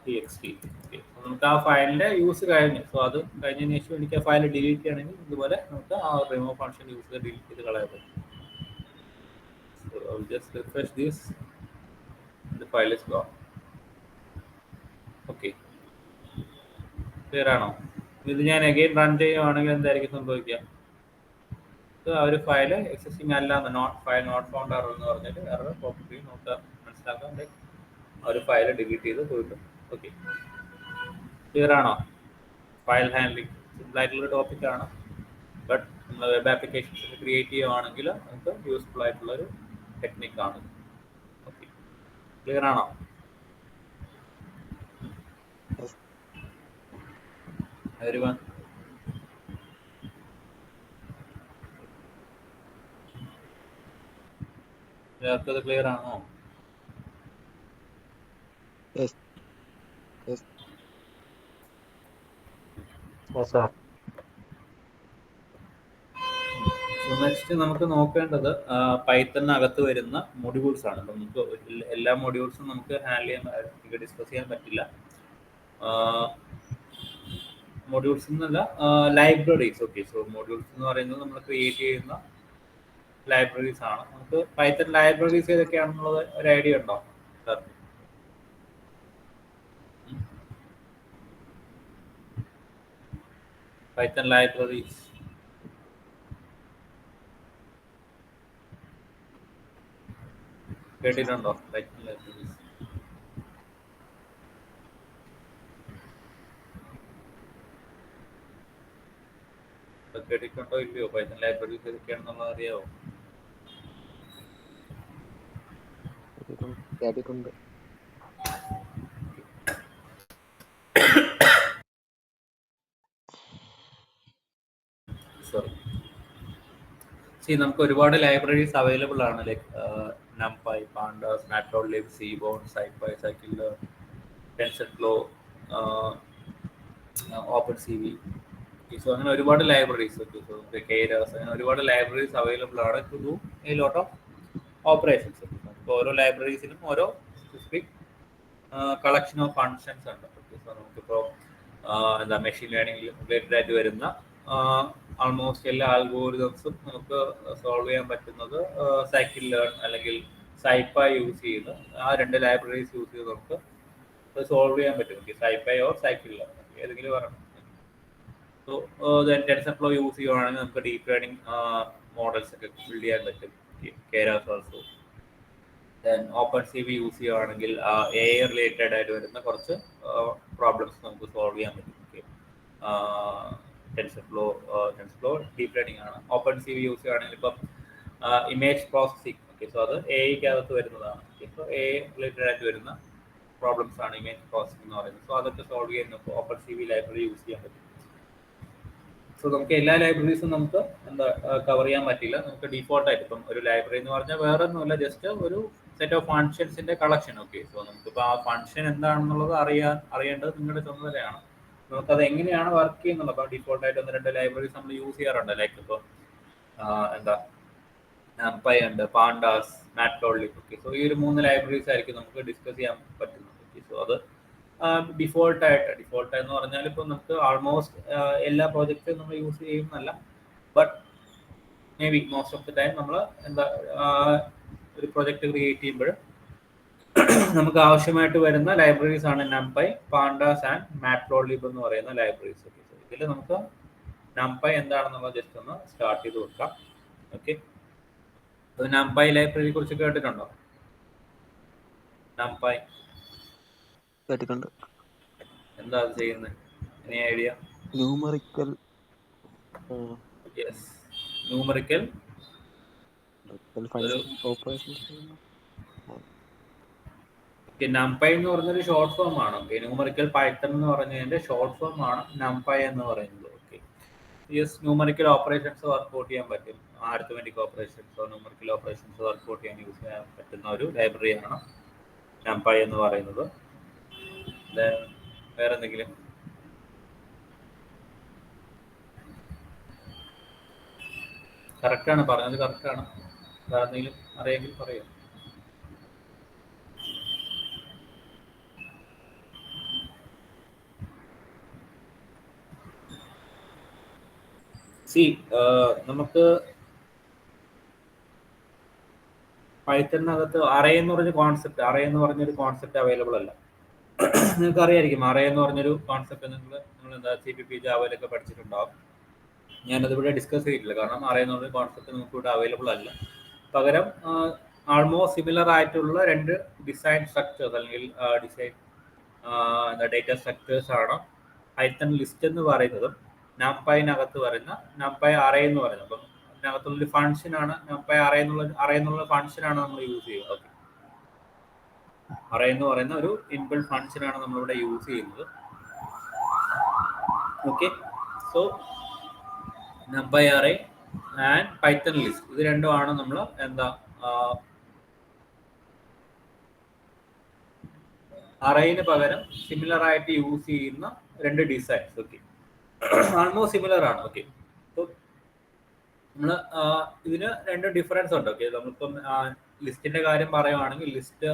txt. Okay, നമുക്ക് ആ ഫയലിന്റെ യൂസ് കഴിഞ്ഞു. സോ അത് കഴിഞ്ഞതിന് ശേഷം എനിക്ക് ആ ഫയൽ ഡിലീറ്റ് ചെയ്യണമെങ്കിൽ ഇതുപോലെ നമുക്ക് ആ റിമൂവ് ഫംഗ്ഷൻ യൂസ് ചെയ്ത് ഡിലീറ്റ് ചെയ്ത് കളയാൻ പറ്റും. So I'll just refresh this. The file is gone. Okay, clear ആണോ? ഇത് ഞാൻ അഗെയിൻ റൺ ചെയ്യുവാണെങ്കിൽ എന്തായിരിക്കും സംഭവിക്കുക? സോ ആ ഒരു ഫയൽ എക്സിസ്റ്റിംഗ് അല്ല എന്ന് ഫയൽ നോട്ട് ഫൗണ്ട് എറർ എന്ന് പറഞ്ഞിട്ട് എറർ പോപ്പ് നമുക്ക് മനസ്സിലാക്കാൻ ആ ഒരു ഫയൽ ഡിലീറ്റ് ചെയ്ത് പോയിട്ടും. ഓക്കെ, ക്ലിയർ ആണോ? ഫയൽ ഹാൻഡ്ലിംഗ് സിമ്പിൾ ആയിട്ടുള്ള ടോപ്പിക്കാണ്, ബട്ട് നമ്മൾ വെബ് ആപ്ലിക്കേഷൻസ് ക്രിയേറ്റ് ചെയ്യുവാണെങ്കിൽ നമുക്ക് യൂസ്ഫുൾ ആയിട്ടുള്ളൊരു ടെക്നിക്കാണ്. ഓക്കെ, ക്ലിയർ ആണോ? everyone? എല്ലാവർക്കും ക്ലിയർ ആണോ? നെക്സ്റ്റ് നമുക്ക് നോക്കേണ്ടത് പൈത്തണിനകത്ത് വരുന്ന മൊഡ്യൂൾസ് ആണ്. അപ്പം നമുക്ക് എല്ലാ മൊഡ്യൂൾസും നമുക്ക് ഹാൻഡിൽ ചെയ്യാൻ ഡിസ്കസ് ചെയ്യാൻ പറ്റില്ല. മൊഡ്യൂൾസ് എന്നല്ല, ലൈബ്രറീസ്. ഓക്കെ, സോ മൊഡ്യൂൾസ് എന്ന് പറയുന്നത് നമ്മൾ ക്രിയേറ്റ് ചെയ്യുന്ന ലൈബ്രറീസ് ആണ്. നമുക്ക് പൈത്തൺ ലൈബ്രറീസ് ഏതൊക്കെയാണെന്നുള്ളത് ഒരു ഐഡിയ ഉണ്ടോ സാർ? പൈത്തൺ ലൈബ്രറീസ് കേട്ടിട്ടുണ്ടോ? പൈത്തൺ ലൈബ്രറീസ് കേട്ടിട്ടുണ്ടോ ഇല്ലയോ? പൈത്തൺ ലൈബ്രറീസ് ഏതൊക്കെയാണെന്നുള്ളത് അറിയാവോ? കേട്ടിട്ടുണ്ട്. സോറി. നമുക്ക് ഒരുപാട് ലൈബ്രറീസ് അവൈലബിൾ ആണ്, like NumPy, Pandas, Matplotlib, Seaborn, SciPy, Scikit-learn, TensorFlow, OpenCV. So അങ്ങനെ ഒരുപാട് ലൈബ്രറീസ്, Keras, അങ്ങനെ ഒരുപാട് ലൈബ്രറീസ് അവൈലബിൾ ആണ് to do a lot of operations. നമുക്ക് ഓരോ ലൈബ്രറീസിനും ഓരോ സ്പെസിഫിക് കളക്ഷൻ ഓഫ് ഫങ്ഷൻസ് ഉണ്ട്. സോ നമുക്കിപ്പോൾ എന്താ മെഷീൻ ലേണിംഗ് റിലേറ്റഡ് ആയിട്ട് വരുന്ന ആൾമോസ്റ്റ് എല്ലാ ആൽഗോരിതംസും നമുക്ക് സോൾവ് ചെയ്യാൻ പറ്റുന്നത് Scikit-learn അല്ലെങ്കിൽ SciPy യൂസ് ചെയ്ത്, ആ രണ്ട് ലൈബ്രറീസ് യൂസ് ചെയ്ത് നമുക്ക് സോൾവ് ചെയ്യാൻ പറ്റും. SciPy ഓർ Scikit-learn ഏതെങ്കിലും പറയണം. സോ TensorFlow യൂസ് ചെയ്യുവാണെങ്കിൽ നമുക്ക് ഡീപ് ലേണിംഗ് മോഡൽസ് ഒക്കെ ബിൽഡ് ചെയ്യാൻ പറ്റും. Keras also. Then OpenCV use ചെയ്യുകയാണെങ്കിൽ AI റിലേറ്റഡ് ആയിട്ട് വരുന്ന കുറച്ച് പ്രോബ്ലംസ് നമുക്ക് സോൾവ് ചെയ്യാൻ പറ്റും. TensorFlow ഡീപ് ലേണിംഗ് ആണ്. OpenCV യൂസ് ചെയ്യുകയാണെങ്കിൽ ഇപ്പം ഇമേജ് പ്രോസസ്സിംഗ്, സോ അത് AI-ക്ക് അകത്ത് വരുന്നതാണ്. സോ AI റിലേറ്റഡ് ആയിട്ട് വരുന്ന പ്രോബ്ലംസ് ആണ് ഇമേജ് പ്രോസസ്സിംഗ് എന്ന് പറയുന്നത്. സോ അതൊക്കെ സോൾവ് ചെയ്യുന്ന OpenCV ലൈബ്രറി യൂസ് ചെയ്യാൻ പറ്റും. സോ നമുക്ക് എല്ലാ ലൈബ്രറീസും നമുക്ക് കവർ ചെയ്യാൻ പറ്റില്ല. നമുക്ക് ഡീഫോൾട്ടായിട്ട് ഇപ്പം ഒരു ലൈബ്രറി എന്ന് പറഞ്ഞാൽ വേറെ ഒന്നുമില്ല, ജസ്റ്റ് ഒരു സെറ്റ് ഓഫ് ഫങ്ഷൻസിന്റെ കളക്ഷൻ. സോ നമുക്കിപ്പോൾ ആ ഫങ്ഷൻ എന്താണെന്നുള്ളത് അറിയേണ്ടത് നിങ്ങളുടെ ചുമതലയാണ്. നമുക്കത് എങ്ങനെയാണ് വർക്ക് ചെയ്യുന്നത്. അപ്പോൾ ഡീഫോൾട്ടായിട്ട് 1-2 ലൈബ്രറീസ് നമ്മൾ യൂസ് ചെയ്യാറുണ്ട്. ലൈക്ക് ഇപ്പോൾ NumPy ഉണ്ട്, Pandas, Matplotlib. സോ ഈ ഒരു 3 ലൈബ്രറീസ് ആയിരിക്കും നമുക്ക് ഡിസ്കസ് ചെയ്യാൻ പറ്റുന്നത്. സോ അത് ഡിഫോൾട്ട് എന്ന് പറഞ്ഞാൽ ഇപ്പോൾ നമുക്ക് ആൾമോസ്റ്റ് എല്ലാ പ്രോജക്റ്റും നമ്മൾ യൂസ് ചെയ്യുന്നല്ല, but maybe most of the time നമ്മൾ ഒരു പ്രൊജക്ട് ക്രിയേറ്റ് ചെയ്യുമ്പോൾ നമുക്ക് ആവശ്യമായിട്ട് വരുന്ന ലൈബ്രറീസ് ആണ് NumPy, Pandas ആൻഡ് Matplotlib എന്ന് പറയുന്ന ലൈബ്രറീസ്. ഇതിൽ നമുക്ക് NumPy എന്താണെന്നുള്ളത് ജസ്റ്റ് ഒന്ന് സ്റ്റാർട്ട് ചെയ്ത് കൊടുക്കാം. ഓക്കെ, NumPy ലൈബ്രറിയെ കുറിച്ച് കേട്ടിട്ടുണ്ടോ? NumPy കേട്ടിട്ടുണ്ട്. എന്താ അത് ചെയ്യുന്നത്? Any idea? Numerical numerical operations. NumPy എന്ന് പറഞ്ഞൊരു ഷോർട്ട് ഫോം ആണ്. ന്യൂമറിക്കൽ പൈത്തൺ എന്ന് പറഞ്ഞതിന്റെ ഷോർട്ട് ഫോം ആണ് NumPy എന്ന് പറയുന്നത്. ന്യൂമറിക്കൽ ഓപ്പറേഷൻസ് വർക്ക്ഔട്ട് ചെയ്യാൻ പറ്റും. അരിത്മെറ്റിക് ഓപ്പറേഷൻസോ ന്യൂമറിക്കൽ ഓപ്പറേഷൻസോ വർക്ക്ഔട്ട് ചെയ്യാൻ യൂസ് ചെയ്യാൻ പറ്റുന്ന ഒരു ലൈബ്രറിയാണ് NumPy എന്ന് പറയുന്നത്. വേറെ എന്തെങ്കിലും? കറക്റ്റാണ് പറഞ്ഞത്, കറക്റ്റാണ്. വേറെ എന്തെങ്കിലും അറിയെങ്കിൽ പറയാം. നമുക്ക് പൈത്തണിനകത്ത് അറേ എന്ന് പറഞ്ഞൊരു കോൺസെപ്റ്റ് അവൈലബിൾ അല്ല. നിങ്ങൾക്ക് അറിയായിരിക്കും അറേ എന്ന് പറഞ്ഞൊരു കോൺസെപ്റ്റ്. നിങ്ങൾ എന്താ CPP ജാവയിലൊക്കെ പഠിച്ചിട്ടുണ്ടാവും. ഞാനതിവിടെ ഡിസ്കസ് ചെയ്തിട്ടില്ല, കാരണം അറേ എന്ന് പറഞ്ഞ കോൺസെപ്റ്റ് നമുക്ക് ഇവിടെ അവൈലബിൾ അല്ല. പകരം ആൾമോസ്റ്റ് സിമിലർ ആയിട്ടുള്ള 2 ഡിസൈൻ സ്ട്രക്ചേഴ്സ് അല്ലെങ്കിൽ ഡേറ്റ സ്ട്രക്ചേഴ്സ് ആണ് പൈത്തൺ ലിസ്റ്റ് എന്ന് പറയുന്നതും NumPyനകത്ത് വരുന്ന NumPy അറേ എന്ന് പറയുന്നത്. അപ്പം അതിനകത്തുള്ളൊരു ഫങ്ഷനാണ് NumPy അറേ എന്നുള്ള ഫങ്ഷനാണ് നമ്മൾ യൂസ് ചെയ്യുന്നത്. ഓക്കെ, അറേ എന്ന് പറയുന്ന ഒരു ഇൻബിൽറ്റ് ഫങ്ഷനാണ് നമ്മളിവിടെ യൂസ് ചെയ്യുന്നത്. Okay, so NumPy array and Python list, ഇത് രണ്ടുമാണ് നമ്മൾ അറേന് പകരം സിമിലർ ആയിട്ട് യൂസ് ചെയ്യുന്ന 2 ഡിസൈൻസ്. ഓക്കെ, ആൾമോസ്റ്റ് സിമിലർ ആണ്. ഓക്കെ, സോ നമ്മൾ ഇതിന് 2 ഡിഫറൻസ് ഉണ്ട്. ഓക്കെ, നമ്മളിപ്പം ലിസ്റ്റിന്റെ കാര്യം പറയുവാണെങ്കിൽ ലിസ്റ്റ്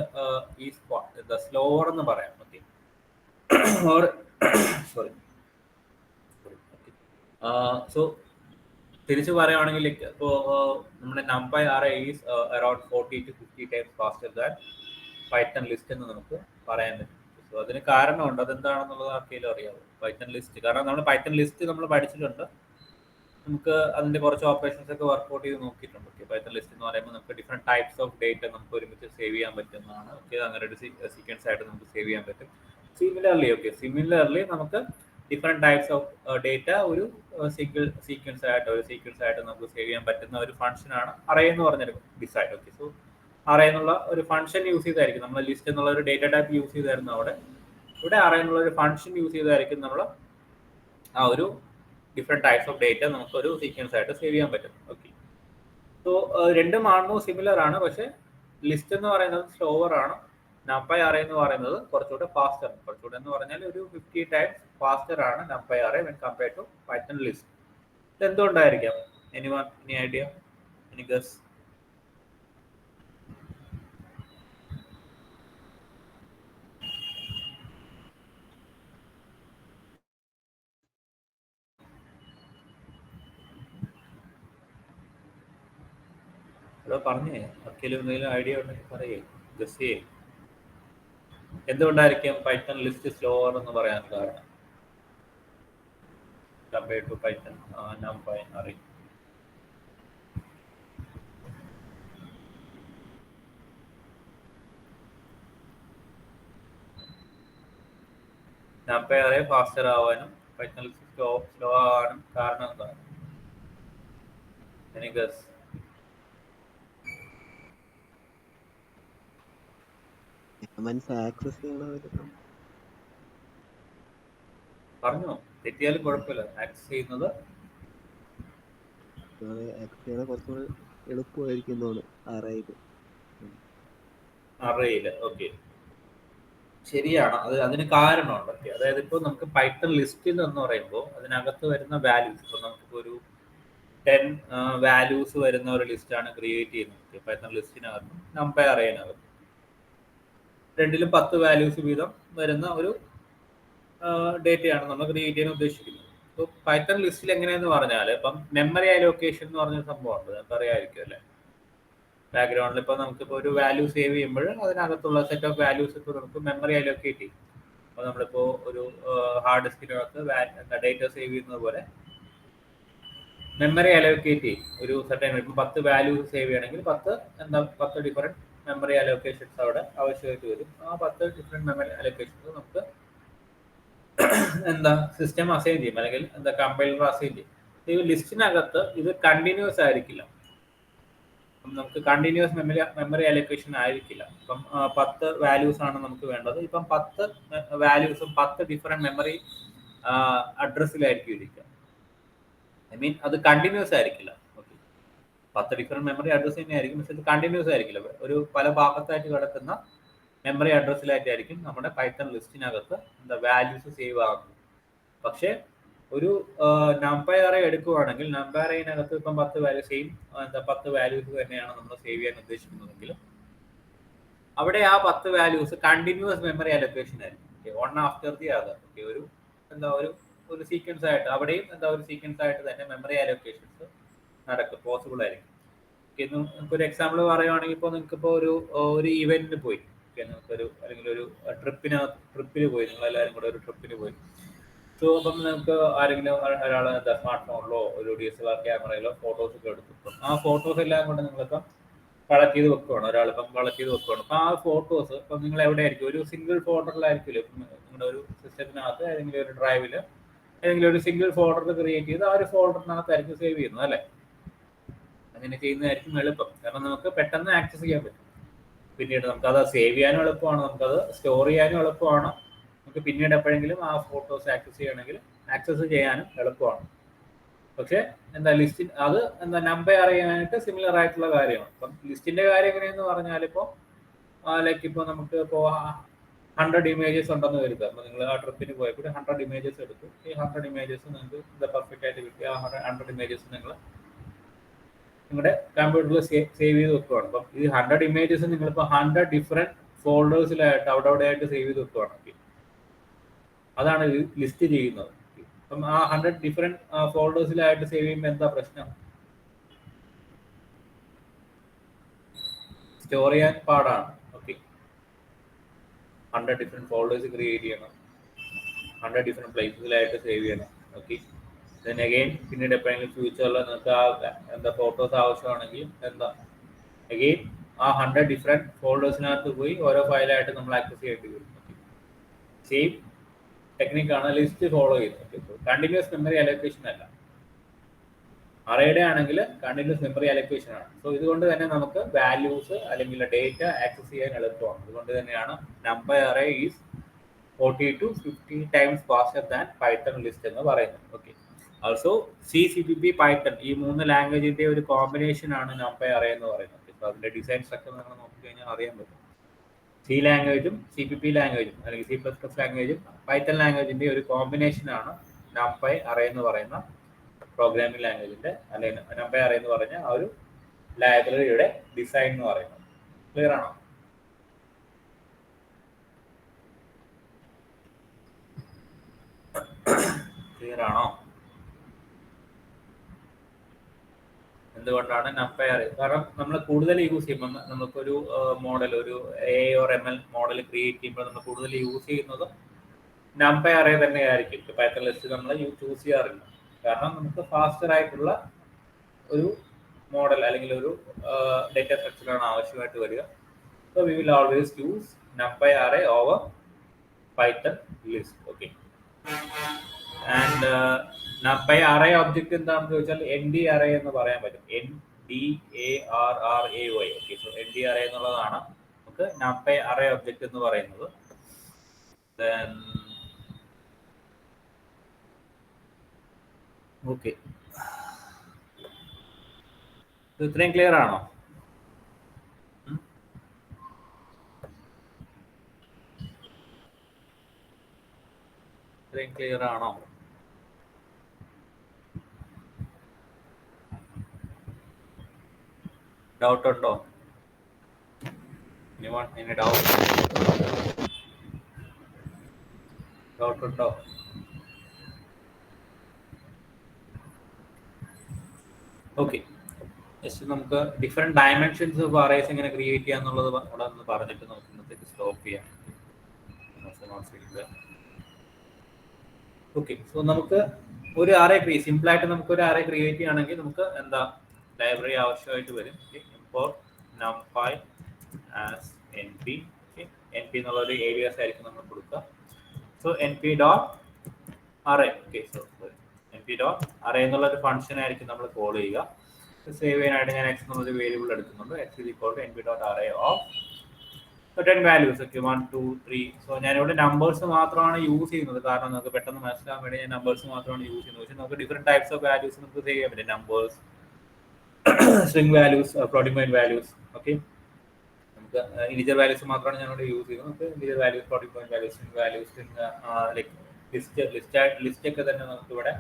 ഈസ് സ്ലോവർ എന്ന് പറയാം. Okay, sorry. സോ തിരിച്ചു പറയുവാണെങ്കിൽ ഇപ്പോൾ നമ്മുടെ NumPy array is around 40 to 50 times faster than Python list എന്ന് നമുക്ക് പറയാൻ പറ്റും. സോ അതിന് കാരണമുണ്ട്. അതെന്താണെന്നുള്ളത് ആർക്കെങ്കിലും അറിയാമോ? പൈത്തൺ ലിസ്റ്റ്, കാരണം നമ്മൾ പൈത്തൺ ലിസ്റ്റ് നമ്മൾ പഠിച്ചിട്ടുണ്ട്. നമുക്ക് അതിന്റെ കുറച്ച് ഓപ്പറേഷൻസ് ഒക്കെ വർക്ക്ഔട്ട് ചെയ്ത് നോക്കിയിട്ടുണ്ട്. ഓക്കെ, പൈത്തൺ ലിസ്റ്റ് എന്ന് പറയുമ്പോൾ നമുക്ക് ഡിഫറെന്റ് ടൈപ്സ് ഓഫ് ഡേറ്റ നമുക്ക് ഒരുമിച്ച് സേവ് ചെയ്യാൻ പറ്റുന്നതാണ്. ഓക്കെ, അങ്ങനെ ഒരു സീക്വൻസ് ആയിട്ട് നമുക്ക് സേവ് ചെയ്യാൻ പറ്റും. സിമിലർലി നമുക്ക് ഡിഫറെന്റ് ടൈപ്സ് ഓഫ് ഡേറ്റ ഒരു സിംഗിൾ സീക്വൻസ് ആയിട്ട് നമുക്ക് സേവ് ചെയ്യാൻ പറ്റുന്ന ഒരു ഫംഗ്ഷനാണ് അറേ എന്ന് പറഞ്ഞൊരു ഡിസൈൻ. ഓക്കെ, സോ അറേ എന്നുള്ള ഒരു ഫംഗ്ഷൻ യൂസ് ചെയ്തായിരിക്കും നമ്മൾ ലിസ്റ്റ് എന്നുള്ള ഒരു ഡേറ്റ ടൈപ്പ് യൂസ് ചെയ്തായിരുന്നു. ഇവിടെ അറേ എന്നുള്ള ഒരു ഫംഗ്ഷൻ യൂസ് ചെയ്തായിരിക്കും നമ്മൾ ആ ഒരു ഡിഫറെൻറ്റ് ടൈപ്സ് ഓഫ് ഡേറ്റ നമുക്കൊരു സീക്വൻസ് ആയിട്ട് സേവ് ചെയ്യാൻ പറ്റും. ഓക്കെ, സോ രണ്ടും ആൾമോസ്റ്റ് സിമിലർ ആണ്. പക്ഷേ ലിസ്റ്റ് എന്ന് പറയുന്നത് സ്ലോവർ ആണ്, numpy array എന്ന് പറയുന്നത് കുറച്ചുകൂടെ ഫാസ്റ്റർ. കുറച്ചുകൂടെ എന്ന് പറഞ്ഞാൽ ഒരു 50 ടൈംസ് ഫാസ്റ്റർ ആണ് numpy array when compared to Python list. ഇത് എന്തുകൊണ്ടായിരിക്കാം? Any idea? Any guess? Hello, പറഞ്ഞേ, ആർക്കെങ്കിലും എന്തെങ്കിലും ഐഡിയ ഉണ്ടെങ്കിൽ പറയേ, ഗസ് ചെയ്യേ. എന്തുകൊണ്ടായിരിക്കും പൈത്തൺ ലിസ്റ്റ് സ്ലോവർ എന്ന് പറയാൻ കാരണം compared to Python numpy array? numpy array faster ആവാനും പൈത്തൺ ലിസ്റ്റ് സ്ലോ ആവാനും കാരണം എന്താണ്? Any guess? ആക്സസ് ചെയ്യണം. പറഞ്ഞോ, തെറ്റിയാലും കുഴപ്പമില്ല. ആക്സസ് ചെയ്യുന്നത് കുറച്ചുകൂടി എളുപ്പമായിരിക്കും അറേയില്. ഓക്കെ, ശരിയാണ്. അതിന് കാരണമുണ്ട്. ഓക്കെ, അതായത് ഇപ്പോൾ നമുക്ക് പൈത്തൺ ലിസ്റ്റിൽ എന്ന് പറയുമ്പോൾ അതിനകത്ത് വരുന്ന വാല്യൂസ്, ഇപ്പോൾ നമുക്കിപ്പോൾ ഒരു 10 വാല്യൂസ് വരുന്ന ഒരു ലിസ്റ്റാണ് ക്രിയേറ്റ് ചെയ്യുന്നത് പൈത്തൺ ലിസ്റ്റിനകത്ത്, numpy arrayനകത്ത്. രണ്ടിലും 10 വാല്യൂസ് വീതം വരുന്ന ഒരു ഡേറ്റയാണ് നമ്മൾ ക്രിയേറ്റ് ചെയ്യാൻ ഉദ്ദേശിക്കുന്നത്. ഇപ്പോൾ പൈത്തൺ ലിസ്റ്റിൽ എങ്ങനെയെന്ന് പറഞ്ഞാൽ, ഇപ്പം മെമ്മറി അലോക്കേഷൻ എന്ന് പറഞ്ഞ സംഭവമുണ്ട്, നമുക്ക് അറിയാമായിരിക്കും അല്ലേ? ബാക്ക്ഗ്രൗണ്ടിൽ ഇപ്പോൾ നമുക്കിപ്പോൾ ഒരു വാല്യൂ സേവ് ചെയ്യുമ്പോൾ അതിനകത്തുള്ള സെറ്റ് ഓഫ് വാല്യൂസ് ഇപ്പോൾ നമുക്ക് മെമ്മറി അലോക്കേറ്റ് ചെയ്യും. അപ്പോൾ നമ്മളിപ്പോൾ ഒരു ഹാർഡ് ഡിസ്കിനകത്ത് ഡേറ്റ സേവ് ചെയ്യുന്നത് പോലെ മെമ്മറി അലോക്കേറ്റ് ചെയ്യും. ഒരു സെർട്ടൻ ഇപ്പോൾ 10 വാല്യൂസ് സേവ് ചെയ്യണമെങ്കിൽ 10 ഡിഫറെൻറ്റ് മെമ്മറി അലോക്കേഷൻസ് അവിടെ ആവശ്യമായിട്ട് വരും. ആ 10 ഡിഫറെൻറ്റ് മെമ്മറി അലോക്കേഷൻസ് നമുക്ക് സിസ്റ്റം അസൈൻ ചെയ്യും, അല്ലെങ്കിൽ കമ്പൈലർ അസൈൻ ചെയ്യും. ഈ ലിസ്റ്റിനകത്ത് ഇത് കണ്ടിന്യൂസ് ആയിരിക്കില്ല. നമുക്ക് കണ്ടിന്യൂസ് മെമ്മറി അലോക്കേഷൻ ആയിരിക്കില്ല. ഇപ്പം 10 വാല്യൂസ് ആണ് നമുക്ക് വേണ്ടത്. ഇപ്പം 10 വാല്യൂസും 10 ഡിഫറെൻറ്റ് മെമ്മറി അഡ്രസ്സിലായിരിക്കും ഇരിക്കുക. ഐ മീൻ അത് കണ്ടിന്യൂസ് ആയിരിക്കില്ല. ഓക്കെ, 10 ഡിഫറെൻറ്റ് മെമ്മറി അഡ്രസ്സ് തന്നെ ആയിരിക്കും, പക്ഷെ ഇത് കണ്ടിന്യൂസ് ആയിരിക്കില്ല. ഒരു പല ഭാഗത്തായിട്ട് കിടക്കുന്ന മെമ്മറി അഡ്രസ്സിലായിട്ടായിരിക്കും നമ്മുടെ പൈത്തൺ ലിസ്റ്റിനകത്ത് വാല്യൂസ് സേവ് ആകുന്നത്. പക്ഷേ ഒരു numpy array എടുക്കുകയാണെങ്കിൽ numpy arrayനകത്ത് ഇപ്പം 10 വാല്യൂ സെയിം 10 വാല്യൂസ് തന്നെയാണ് നമ്മൾ സേവ് ചെയ്യാൻ ഉദ്ദേശിക്കുന്നതെങ്കിൽ അവിടെ ആ 10 വാല്യൂസ് കണ്ടിന്യൂസ് മെമ്മറി അലോക്കേഷൻ ആയിരിക്കും, one after the other. Okay, ഒരു സീക്വൻസ് ആയിട്ട് അവിടെയും ഒരു സീക്വൻസ് ആയിട്ട് തന്നെ മെമ്മറി അലോക്കേഷൻസ് നടക്കും, പോസിബിൾ ആയിരിക്കും. ഓക്കെ, നമുക്കൊരു എക്സാമ്പിൾ പറയുവാണെങ്കിൽ ഇപ്പോൾ നിങ്ങൾക്കിപ്പോൾ ഒരു ഇവന്റിന് പോയി, നിങ്ങൾക്കൊരു അല്ലെങ്കിൽ ഒരു ട്രിപ്പിന് പോയി, നിങ്ങളെല്ലാവരും കൂടെ ഒരു ട്രിപ്പിന് പോയി. സോ അപ്പം നമുക്ക് ആരെങ്കിലും ഒരാൾ സ്മാർട്ട് ഫോണിലോ ഒരു DSLR ക്യാമറയിലോ ഫോട്ടോസ് ഒക്കെ എടുത്തു. ആ ഫോട്ടോസ് എല്ലാം കൊണ്ട് നിങ്ങളിപ്പം കളക്ട് ചെയ്ത് വെക്കുകയാണ്, ഒരാളിപ്പം കളക്ട് ചെയ്ത് വെക്കുകയാണ്. അപ്പം ആ ഫോട്ടോസ് ഇപ്പം നിങ്ങൾ എവിടെയായിരിക്കും, ഒരു സിംഗിൾ ഫോൾഡറിലായിരിക്കില്ല. ഇപ്പം നിങ്ങളുടെ ഒരു സിസ്റ്റത്തിനകത്ത് ഏതെങ്കിലും ഒരു ഡ്രൈവിൽ ഏതെങ്കിലും ഒരു സിംഗിൾ ഫോൾഡർ ക്രിയേറ്റ് ചെയ്ത് ആ ഒരു ഫോൾഡറിനകത്തായിരിക്കും സേവ് ചെയ്യുന്നത് അല്ലേ? അങ്ങനെ ചെയ്യുന്നതായിരിക്കും എളുപ്പം, കാരണം നമുക്ക് പെട്ടെന്ന് ആക്സസ് ചെയ്യാൻ പറ്റും. പിന്നീട് നമുക്കത് സേവ് ചെയ്യാനും എളുപ്പമാണ്, നമുക്കത് സ്റ്റോർ ചെയ്യാനും എളുപ്പമാണ്. നമുക്ക് പിന്നീട് എപ്പോഴെങ്കിലും ആ ഫോട്ടോസ് ആക്സസ് ചെയ്യണമെങ്കിൽ ആക്സസ് ചെയ്യാനും എളുപ്പമാണ്. പക്ഷേ ലിസ്റ്റിൽ അത് numpy അറിയാനായിട്ട് സിമിലർ ആയിട്ടുള്ള കാര്യമാണ്. അപ്പം ലിസ്റ്റിന്റെ കാര്യം എങ്ങനെയെന്ന് പറഞ്ഞാൽ ഇപ്പോൾ ലൈക്ക് ഇപ്പോൾ നമുക്ക് ഇപ്പോൾ 100 ഇമേജസ് ഉണ്ടെന്ന് കരുതുക. അപ്പോൾ നിങ്ങൾ ആ ട്രിപ്പിന് പോയപ്പോൾ 100 ഇമേജസ് എടുത്തു. ഈ 100 ഇമേജസ് നിങ്ങൾക്ക് പെർഫെക്റ്റ് ആയിട്ട് കിട്ടിയ ആ 100 ഇമേജസ് നിങ്ങൾ നിങ്ങളുടെ കമ്പ്യൂട്ടറിൽ സേവ് ചെയ്ത് വെക്കുകയാണ്. അപ്പം ഈ 100 ഇമേജസ് നിങ്ങളിപ്പോൾ 100 ഡിഫറെൻറ്റ് ഫോൾഡേഴ്സിലായിട്ട് അവിടെ ആയിട്ട് സേവ് ചെയ്ത് വെക്കുകയാണ്. അതാണ് ലിസ്റ്റ് ചെയ്യുന്നത്. അപ്പം ആ 100 ഡിഫറെൻറ്റ് ഫോൾഡേഴ്സിലായിട്ട് സേവ് ചെയ്യുമ്പോൾ എന്താ പ്രശ്നം? സ്റ്റോർ ചെയ്യാൻ പാടാണ്. ഓക്കെ, 100 ഡിഫറെൻറ്റ് ഫോൾഡേഴ്സ് ക്രിയേറ്റ് ചെയ്യണം, 100 ഡിഫറെൻറ്റ് പ്ലേസസിലായിട്ട് സേവ് ചെയ്യണം. ഓക്കെ, ദെൻ അഗെയിൻ പിന്നീട് എപ്പോഴെങ്കിലും ഫ്യൂച്ചറിൽ നിങ്ങൾക്ക് ഫോട്ടോസ് ആവശ്യമാണെങ്കിൽ അഗെയിൻ ആ 100 ഡിഫറെൻറ്റ് ഫോൾഡേഴ്സിനകത്ത് പോയി ഓരോ ഫയലായിട്ട് നമ്മൾ ആക്സസ് ചെയ്യേണ്ടി വരും. സെയിം ടെക്നിക്കാണ് ലിസ്റ്റ് ഫോളോ ചെയ്യുന്നത്. കണ്ടിന്യൂസ് മെമ്മറി അലോക്കേഷൻ അല്ല, അറേയുടെ ആണെങ്കിൽ കണ്ടിന്യൂസ് മെമ്മറി അലോക്കേഷൻ ആണ്. സോ ഇതുകൊണ്ട് തന്നെ നമുക്ക് വാല്യൂസ് അല്ലെങ്കിൽ ഡേറ്റ ആക്സസ് ചെയ്യാൻ എളുപ്പമാണ്. അതുകൊണ്ട് തന്നെയാണ് numpy array is 40 to 50 times faster than Python list എന്ന് പറയുന്നത്. ഓക്കെ, ഓൾസോ CPP, പൈത്തൺ ഈ 3 ലാംഗ്വേജിന്റെ ഒരു കോമ്പിനേഷൻ ആണ് NumPy അറേ എന്ന് പറയുന്നത്. ഇപ്പോൾ അതിന്റെ ഡിസൈൻ സ്ട്രക്ചർ നിങ്ങൾ നോക്കിക്കഴിഞ്ഞാൽ അറിയാൻ പറ്റും. C ലാംഗ്വേജും CPP ലാംഗ്വേജും അല്ലെങ്കിൽ C++ ലാംഗ്വേജും പൈത്തൺ ലാംഗ്വേജിന്റെ ഒരു കോമ്പിനേഷൻ ആണ് NumPy അറേ എന്ന് പറയുന്ന പ്രോഗ്രാമിംഗ് ലാംഗ്വേജിന്റെ അല്ലെങ്കിൽ NumPy അറേ എന്ന് പറഞ്ഞ ആ ഒരു ലൈബ്രറിയുടെ ഡിസൈൻ എന്ന് പറയുന്നത്. ക്ലിയർ ആണോ? ക്ലിയർ ആണോ? എന്തുകൊണ്ടാണ് NumPy അറേ? കാരണം നമ്മൾ കൂടുതൽ യൂസ് ചെയ്യുമ്പോൾ നമുക്കൊരു മോഡൽ, ഒരു AI or ML model create ചെയ്യുമ്പോൾ നമ്മൾ കൂടുതൽ യൂസ് ചെയ്യുന്നത് NumPy അറേ തന്നെയായിരിക്കും. പൈത്തൺ ലിസ്റ്റ് നമ്മൾ ചൂസ് ചെയ്യാറില്ല. കാരണം നമുക്ക് ഫാസ്റ്റർ ആയിട്ടുള്ള ഒരു മോഡൽ അല്ലെങ്കിൽ ഒരു ഡേറ്റ സ്ട്രക്ചറാണ് ആവശ്യമായിട്ട് വരിക. So we will always use NumPy array over Python list. Okay. And NumPy array object എന്താണെന്ന് ചോദിച്ചാൽ ND അറേ എന്ന് പറയാൻ പറ്റും. NDARRAY. Okay. So ND array എന്നുള്ളതാണ് നമുക്ക് NumPy അറേ ഒബ്ജക്റ്റ് എന്ന് പറയുന്നത്. Then ഓക്കെ, ഇത്രയും ക്ലിയർ ആണോ? ഇത്രയും ക്ലിയർ ആണോ? ഡൗട്ട് ഉണ്ടോ? എനി ഡൗട്ട് ഉണ്ടോ? ഓക്കെ. ജസ്റ്റ് നമുക്ക് ഡിഫറെന്റ് ഡയമെൻഷൻസ് ഓഫ് അറേസ് എങ്ങനെ ക്രിയേറ്റ് ചെയ്യാന്നുള്ളത് ഇവിടെ ഒന്ന് പറഞ്ഞിട്ട് നമുക്ക് ഇന്നത്തേക്ക് സ്റ്റോപ്പ് ചെയ്യാം. ഓക്കെ. സോ നമുക്ക് ഒരു അറേ സിമ്പിൾ ആയിട്ട് നമുക്ക് ഒരു അറേ ക്രിയേറ്റ് ചെയ്യുകയാണെങ്കിൽ നമുക്ക് എന്താ ലൈബ്രറി ആവശ്യമായിട്ട് വരും. Import NumPy as NP. NP എന്നുള്ള ഒരു ഏരിയാസ് ആയിരിക്കും നമ്മൾ കൊടുക്കുക. So np.array. Okay. So np.array എന്നുള്ള ഒരു ഫംഗ്ഷൻ ആയിരിക്കും നമ്മൾ കോൾ ചെയ്യുക. സേവ് ചെയ്യാനായിട്ട് ഞാൻ x എന്നൊരു വേരിയബിൾ എടുക്കുന്നുണ്ട്. x is equal to np.array of certain values. Okay, 1 2 3. So ഞാനിവിടെ നമ്പേഴ്സ് മാത്രമാണ് യൂസ് ചെയ്യുന്നത്. കാരണം നമുക്ക് പെട്ടെന്ന് മനസ്സിലാക്കാൻ വേണ്ടി ഞാൻ നമ്പേഴ്സ് മാത്രമാണ് യൂസ് ചെയ്യുന്നത്. പക്ഷേ നമുക്ക് ഡിഫറെന്റ് ടൈപ്സ് ഓഫ് വാല്യൂസ് നമുക്ക് സേവ് ചെയ്യാൻ പറ്റും. Numbers, string values, floating point values. Okay. നമുക്ക് ഇന്റിജർ വാല്യൂസ് മാത്രമാണ് ഞാനിവിടെ യൂസ് ചെയ്യുന്നത്. നമുക്ക് integer values, floating point values, string values, like list ഒക്കെ തന്നെ നമുക്ക് ഇവിടെ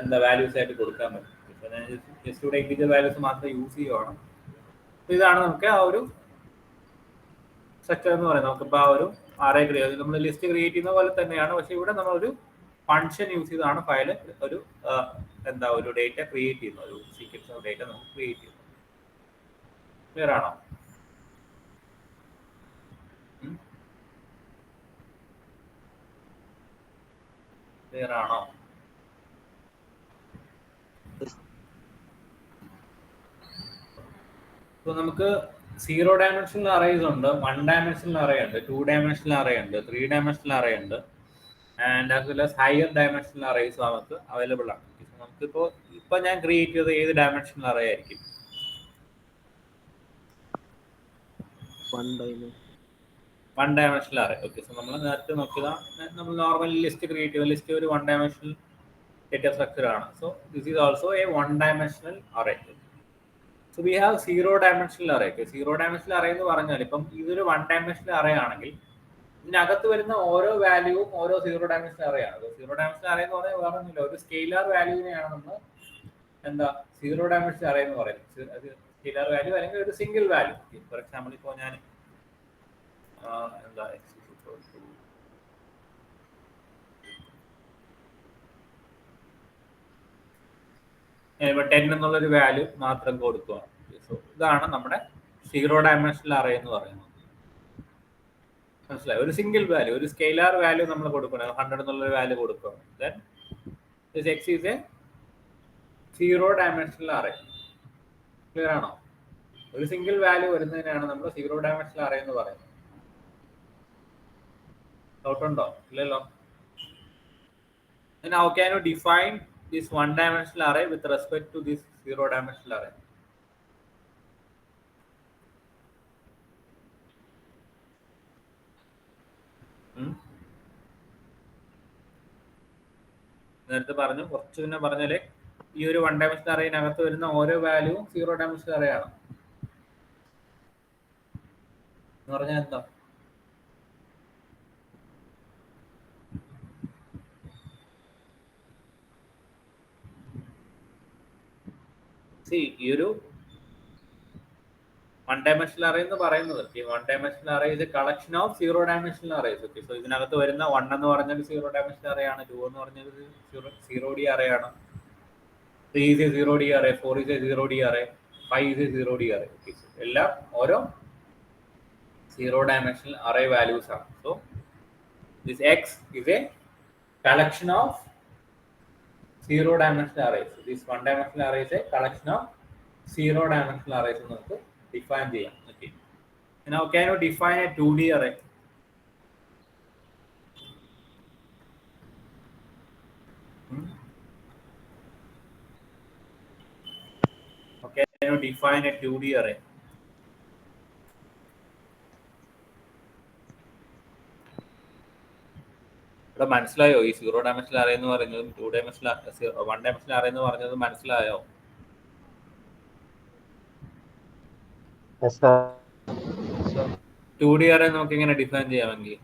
എന്താ വാല്യൂസ് ആയിട്ട് കൊടുക്കാൻ പറ്റും. ഞാൻ ജസ്റ്റ് ഇവിടെ ഇന്റിജർ വാല്യൂസ് മാത്രം യൂസ് ചെയ്യുവാണ്. ഇതാണ് നമുക്ക് ആ ഒരു സ്ട്രക്ചർ എന്ന് പറയുന്നത്. നമുക്കിപ്പോൾ ആ ഒരു അറേ ക്രിയേറ്റ്, നമ്മൾ ലിസ്റ്റ് ക്രിയേറ്റ് ചെയ്യുന്ന പോലെ തന്നെയാണ്. പക്ഷേ ഇവിടെ നമ്മളൊരു ഫംഗ്ഷൻ യൂസ് ചെയ്താണ് ഫയല് ഒരു എന്താ ഒരു ഡേറ്റ ക്രിയേറ്റ് ചെയ്യുന്നത്, ഒരു സീക്വൻസ് ഓഫ് ഡേറ്റ നമുക്ക് ക്രിയേറ്റ് ചെയ്യുന്നത്. ക്ലിയർ ആണോ? ക്ലിയർ ആണോ? ഇപ്പോൾ നമുക്ക് 0 ഡയമെൻഷണൽ അറേസ് ഉണ്ട്, 1 ഡയമെൻഷണൽ അറേ ഉണ്ട്, 2 ഡയമെൻഷണൽ അറേ ഉണ്ട്, 3 ഡയമെൻഷണൽ അറേ ഉണ്ട്, and as well as higher dimensional arrays നമുക്ക് അവൈലബിൾ ആണ്. നമുക്കിപ്പോൾ ഞാൻ ക്രിയേറ്റ് ചെയ്തത് ഏത് ഡയമെൻഷണൽ അറേ ആയിരിക്കും? 1 ഡയമെൻഷണൽ അറേ. ഓക്കെ. സോ നമ്മൾ നേരത്തെ നോക്കിയതാണ്, നമ്മൾ നോർമലി ലിസ്റ്റ് ക്രിയേറ്റ് ചെയ്ത ലിസ്റ്റ് ഒരു 1 ഡയമെൻഷണൽ ഡേറ്റ സ്ട്രക്ചർ ആണ്. So this is also A 1 dimensional array. So we have 0 dimensional array. 0 dimensional array എന്ന് പറഞ്ഞാൽ ഇപ്പം ഇതൊരു 1 ഡയമെൻഷണൽ അറേ ആണെങ്കിൽ ഇതിനകത്ത് വരുന്ന ഓരോ വാല്യൂവും ഓരോ 0 ഡയമെൻഷണൽ അറേ ആണ്. 0 ഡയമെൻഷണൽ അറേ എന്ന് പറഞ്ഞാൽ വേറെ ഒന്നുമില്ല, ഒരു സ്കെയിലർ വാല്യൂവിനെയാണ് നമ്മൾ എന്താ 0 ഡയമെൻഷണൽ അറേ എന്ന് പറയുന്നത്. സ്കെയിലർ വാല്യൂ അല്ലെങ്കിൽ ഒരു സിംഗിൾ വാല്യൂ. ഫോർ എക്സാമ്പിൾ ഇപ്പോൾ ഞാൻ എന്താ 10 എന്നുള്ളൊരു വാല്യൂ മാത്രം കൊടുക്കുകയാണ്. സോ ഇതാണ് നമ്മുടെ 0 ഡയമെൻഷണൽ അറേ എന്ന് പറയുന്നത്. മനസ്സിലായി? ഒരു സിംഗിൾ വാല്യൂ, ഒരു സ്കെയിലർ വാല്യൂ നമ്മൾ കൊടുക്കണം, 100 എന്നുള്ളൊരു വാല്യൂ കൊടുക്കുകയാണ്. Then this x is A 0 dimensional array. Clear ആണോ? ഒരു സിംഗിൾ വാല്യൂ വരുന്നതിനാണ് നമ്മൾ 0 ഡയമെൻഷണൽ അറേ എന്ന് പറയുന്നത്. ഡൗട്ട് ഉണ്ടോ? ഇല്ലല്ലോ. Then how can you define this 1 dimensional array with respect to this 0 dimensional array? നേരത്തെ പറഞ്ഞു കുറച്ച് പിന്നെ പറഞ്ഞാല് ഈ ഒരു വൺ ഡയമെൻഷണൽ അറേനകത്ത് വരുന്ന ഓരോ വാല്യൂവും സീറോ ഡയമെൻഷണൽ അറേ ആണ് എന്ന് പറഞ്ഞാൽ എന്താ? ഈ ഒരു വൺ ഡയമെൻഷണൽ അറേ എന്ന് പറയുന്നത് ഈ വൺ ഡയമെൻഷണൽ അറേ ഇത് collection of zero dimensional arrays. Okay, so ഇതിനകത്ത് വരുന്ന 1 എന്ന് പറഞ്ഞാൽ സീറോ ഡയമെൻഷണൽ അറേ ആണ്, 2 എന്ന് പറഞ്ഞാൽ സീറോ ഡി അറേ ആണ്, 3 is a 0D array, 4 is a 0D array, 5 is a 0D array. Okay, so എല്ലാം ഓരോ സീറോ ഡയമെൻഷണൽ അറേ വാല്യൂസ് ആണ്. So this X is a collection of zero dimensional arrays. This one dimensional array is a collection of zero dimensional arrays എന്ന് നമുക്ക് define ചെയ്യാം. Okay, now can you define a 2D array? Okay, can you define a 2D array? ഇവിടെ മനസ്സിലായോ ഈ zero dimensional array എന്ന് പറയുന്നതും 2 dimensional 1 dimensional array എന്ന് പറഞ്ഞത് മനസ്സിലായോ? Yes, sir. 2D അറേ നമുക്ക് എങ്ങനെ ഡിഫൈൻ ചെയ്യാമെങ്കിൽ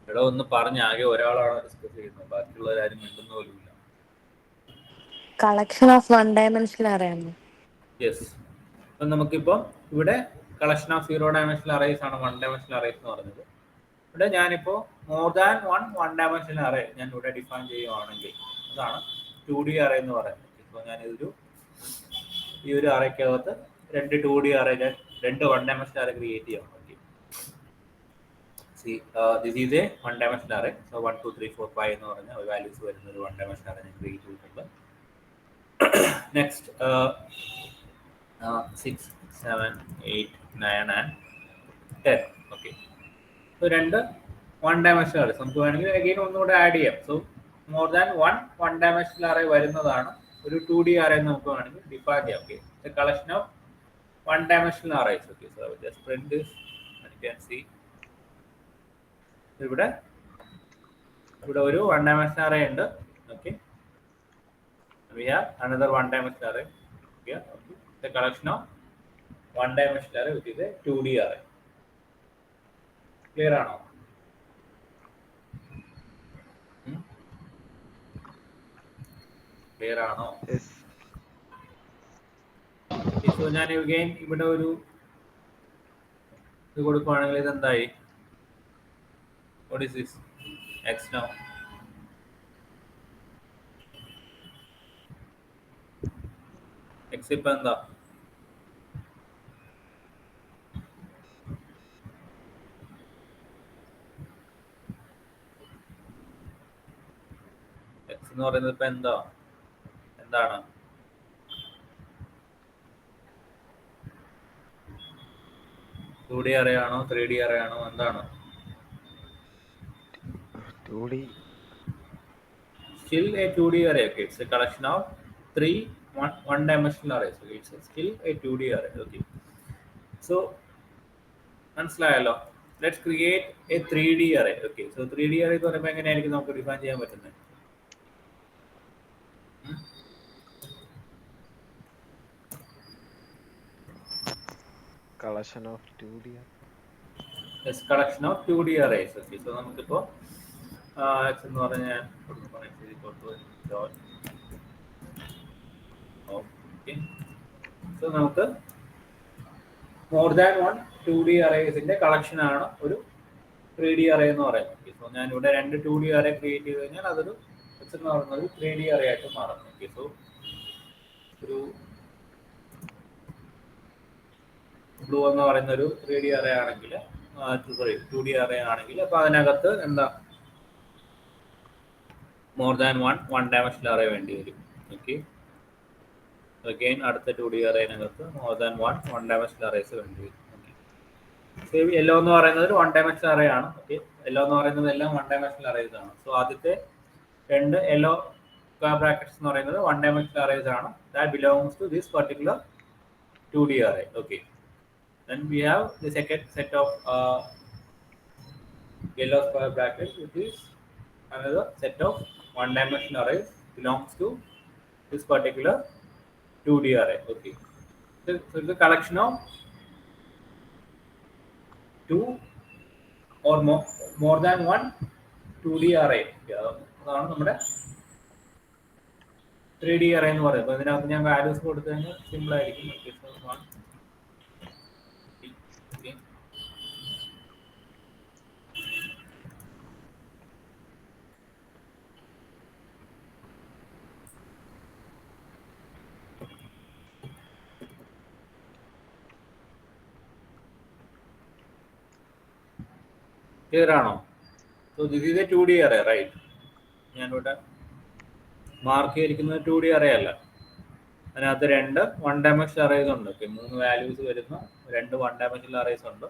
ഇവിടെ ഒന്ന് പറഞ്ഞ ആകെ ഒരാളാണ് ഡിസ്കസ് ചെയ്യുന്നത്, ബാക്കിയുള്ളവരാരും മിണ്ടുന്ന പോലുമില്ല. Collection of one dimensional array ആണ്. യെസ്, അപ്പം നമുക്കിപ്പോൾ ഇവിടെ collection of zero dimensional arrays ആണ് വൺ ഡയമെൻഷണൽ അറേസ് എന്ന് പറഞ്ഞത്. ഇവിടെ ഞാനിപ്പോൾ more than one dimensional array ഞാൻ ഇവിടെ ഡിഫൈൻ ചെയ്യുവാണെങ്കിൽ അതാണ് 2D അറേ എന്ന് പറയുന്നത്. ഇപ്പോൾ ഞാനിതൊരു ഈ ഒരു അറേക്കകത്ത് 2 2D അറേ ഞാൻ 2 വൺ ഡയമെൻഷണൽ അറേ ക്രിയേറ്റ് ചെയ്യണം. This is a one dimensional array. So 1 2 3 4 5 എന്ന് പറഞ്ഞ വാല്യൂസ് വരുന്ന ഒരു വൺ ഡയമെൻഷണൽ അറേ ഞാൻ ക്രിയേറ്റ് ചെയ്തിട്ടുണ്ട്. Next 6 7 8 9 and 10. Okay, so 2 one dimensional arrays നമുക്ക് വേണമെങ്കിൽ അഗെയിൻ ഒന്നുകൂടെ ആഡ് ചെയ്യാം. So more than one dimensional array വരുന്നതാണ് ഒരു 2D അറേ എന്ന് നമുക്ക് വേണമെങ്കിൽ ഡിഫൈൻ ചെയ്യാം. Okay, the collection of one dimensional arrays. Okay, so just print this and you can see ഇവിടെ ഒരു വൺ ഡയമെൻഷണൽ അറേ ഉണ്ട്. Okay, we have another one dimensional array here. Okay, the collection of one dimensional array which is a 2D array. Clear ആണോ? Clear ആണോ? Yes. So ഞാൻ again ഇവിടെ ഒരു ഇത് കൊടുക്കുകയാണെങ്കിൽ ഇതെന്തായി? What is this? X now. X ഇപ്പം എന്താ? X എന്ന് പറയുന്നത് ഇപ്പം എന്താണ്? ടു ഡി അറേ ആണോ 3D അറേ ആണോ എന്താണ്? 2D. Still a 2D array. Okay, it's a collection of 3 one dimensional arrays. So it's still a 2D array. Okay, so മനസ്സിലായല്ലോ. Let's create a 3D array. Okay, so 3D array എന്ന് പറയുമ്പോൾ എങ്ങനെയായിരിക്കും നമുക്ക് define ചെയ്യാൻ പറ്റുന്നത്? Collection of 2D. Yes, collection of 2D arrays. Okay, so നമുക്കിപ്പോൾ X എന്ന് പറഞ്ഞാൽ ഓക്കെ, സോ നമുക്ക് മോർ ദാൻ വൺ 2D അറേസിന്റെ കളക്ഷൻ ആണ് ഒരു 3D അറേ എന്ന് പറയുന്നത്. സോ ഞാൻ ഇവിടെ 2 2D അറേ ക്രിയേറ്റ് ചെയ്ത് കഴിഞ്ഞാൽ അതൊരു X എന്ന് പറയുന്നത് 3D അറേ ആയിട്ട് മാറും. ഓക്കെ, സോ ഒരു ബ്ലൂ എന്ന് പറയുന്ന ഒരു 3D അറേ ആണെങ്കിൽ 2D അറേ ആണെങ്കിൽ അപ്പൊ അതിനകത്ത് എന്താ more than one dimensional array വേണ്ടി വരും. ഓക്കെ, അഗെയിൻ അടുത്ത 2D അറേനകത്ത് more than one dimensional arrays വേണ്ടി വരും. ഓക്കെ, യെല്ലോ എന്ന് പറയുന്നത് ഒരു വൺ ഡയമെൻഷണൽ അറേ ആണ്. ഓക്കെ, യെല്ലോ എന്ന് പറയുന്നത് എല്ലാം വൺ ഡയമെൻഷണൽ അറേസ് ആണ്. സോ ആദ്യത്തെ 2 യെല്ലോ സ്ക്വയർ ബ്രാക്കറ്റ്സ് എന്ന് പറയുന്നത് വൺ ഡയമെൻഷണൽ അറേസ് ആണ്. That belongs to this particular 2D array. Okay. Then we have the second set of yellow square brackets, which is another set of one dimensional arrays belongs to this particular 2D array. Okay. So it's a collection of two or more than one 2D array. അതാണ് നമ്മുടെ 3D array എന്ന് പറയുന്നത്. അപ്പോൾ ഇതിനകത്ത് ഞാൻ values കൊടുത്തു കഴിഞ്ഞാൽ simple ആയിരിക്കും. ക്ലിയർ ആണോ? So this is a 2D array, right? ഞാനിവിടെ മാർക്ക് ചെയ്തിരിക്കുന്നത് 2D array അല്ല. അതിനകത്ത് രണ്ട് വൺ ഡയമെൻഷണൽ അറേസ് ഉണ്ട്. ഓക്കെ, 3 വാല്യൂസ് വരുന്ന രണ്ട് വൺ ഡയമെൻഷണൽ അറേസ് ഉണ്ട്.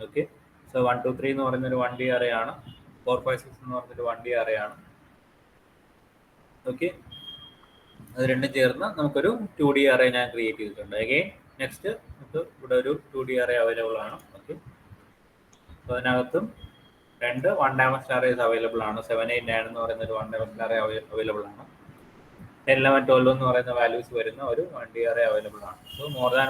ഓക്കെ, സോ 1 2 3 എന്ന് പറയുന്നൊരു 1D array ആണ്. 4 5 6 എന്ന് പറഞ്ഞൊരു 1D array ആണ്. ഓക്കെ, അത് രണ്ടും ചേർന്ന് നമുക്കൊരു 2D array ഞാൻ ക്രിയേറ്റ് ചെയ്തിട്ടുണ്ട്. അഗെയിൻ നെക്സ്റ്റ് നമുക്ക് ഇവിടെ ഒരു 2D array അവൈലബിൾ ആണ്. ഓക്കെ, സോ അതിനകത്തും രണ്ട് വൺ ഡയമെൻഷണൽ അറേസ് അവൈലബിൾ ആണ്. 7 8 9 എന്ന് പറയുന്ന ഒരു വൺ ഡയമെൻഷണൽ അറേ അവൈലബിൾ ആണ്. 10 11 12 എന്ന് പറയുന്ന വാല്യൂസ് വരുന്ന ഒരു 1D array അവൈലബിൾ ആണ്. So more than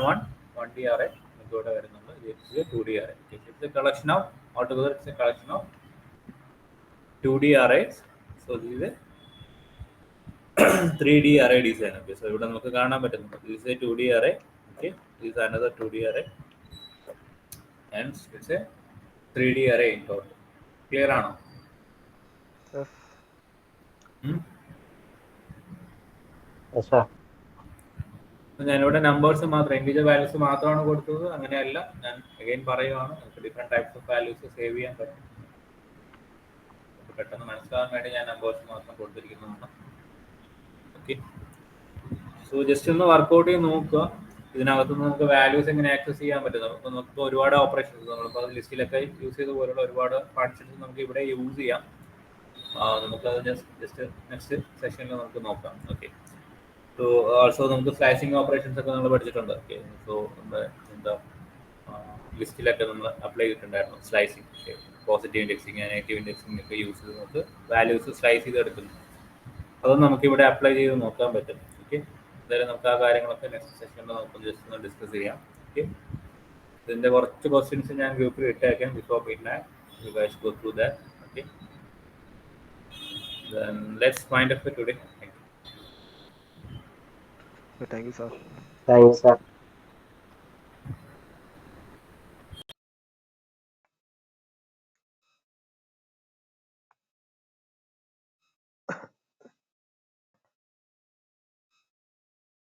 1D array നമുക്ക് ഇവിടെ വരുന്നുണ്ട്. ഇത് 2D array. It's A collection of altogether it's a collection of 2D arrays. So this is a 3D array design. Okay, so ഇവിടെ നമുക്ക് കാണാൻ പറ്റുന്നുണ്ട്. This is a 2D array. Okay, this is another 2D array and it's a 3D array in total. Clear ആണോ? Yes, sir. ഞാനിവിടെ numbers മാത്രം, individual values മാത്രമാണ് കൊടുത്തത്. അങ്ങനെയല്ല, ഞാൻ അഗൈൻ പറയുവാണ്, നമുക്ക് different types of values save ചെയ്യാൻ പറ്റും. പെട്ടെന്ന് മനസ്സിലാകാൻ വേണ്ടി ഞാൻ നമ്പേഴ്സ് മാത്രം കൊടുത്തിരിക്കുന്നതാണ്. ഓക്കെ, സോ ജസ്റ്റ് ഒന്ന് വർക്ക്ഔട്ട് ചെയ്ത് നോക്കുക. ഇതിനകത്ത് നമുക്ക് വാല്യൂസ് എങ്ങനെ ആക്സസ് ചെയ്യാൻ പറ്റും. നമുക്ക് ഒരുപാട് ഓപ്പറേഷൻസ്, നമ്മളിപ്പോൾ ലിസ്റ്റിലൊക്കെ യൂസ് ചെയ്ത പോലുള്ള ഒരുപാട് ഫങ്ഷൻസ് നമുക്ക് ഇവിടെ യൂസ് ചെയ്യാം. നമുക്കത് ജസ്റ്റ് നെക്സ്റ്റ് സെഷനിൽ നമുക്ക് നോക്കാം. ഓക്കെ, സോ ഓൾസോ നമുക്ക് സ്ലൈസിങ് ഓപ്പറേഷൻസ് ഒക്കെ നമ്മൾ പഠിച്ചിട്ടുണ്ട്. ഓക്കെ, സോ നമ്മുടെ എന്താ ലിസ്റ്റിലൊക്കെ നമ്മൾ അപ്ലൈ ചെയ്തിട്ടുണ്ടായിരുന്നു slicing. Positive indexing negative indexing ഒക്കെ യൂസ് ചെയ്ത് നമുക്ക് വാല്യൂസ് സ്ലൈസ് ചെയ്തെടുക്കുന്നു. അതും നമുക്ക് ഇവിടെ അപ്ലൈ ചെയ്ത് നോക്കാൻ പറ്റും. ഓക്കെ, എന്തായാലും നമുക്ക് ആ കാര്യങ്ങളൊക്കെ നെക്സ്റ്റ് സെഷനിൽ നമുക്ക് ജസ്റ്റ് ഒന്ന് ഡിസ്കസ് ചെയ്യാം. ഓക്കെ, ഇതിൻ്റെ കുറച്ച് ക്വസ്റ്റ്യൻസ് ഞാൻ ഗ്രൂപ്പിൽ ഇട്ടേക്കാം before midnight. You guys go through that. Okay, then let's wind up for today. Thank you. Thank you, sir. Thanks, sir.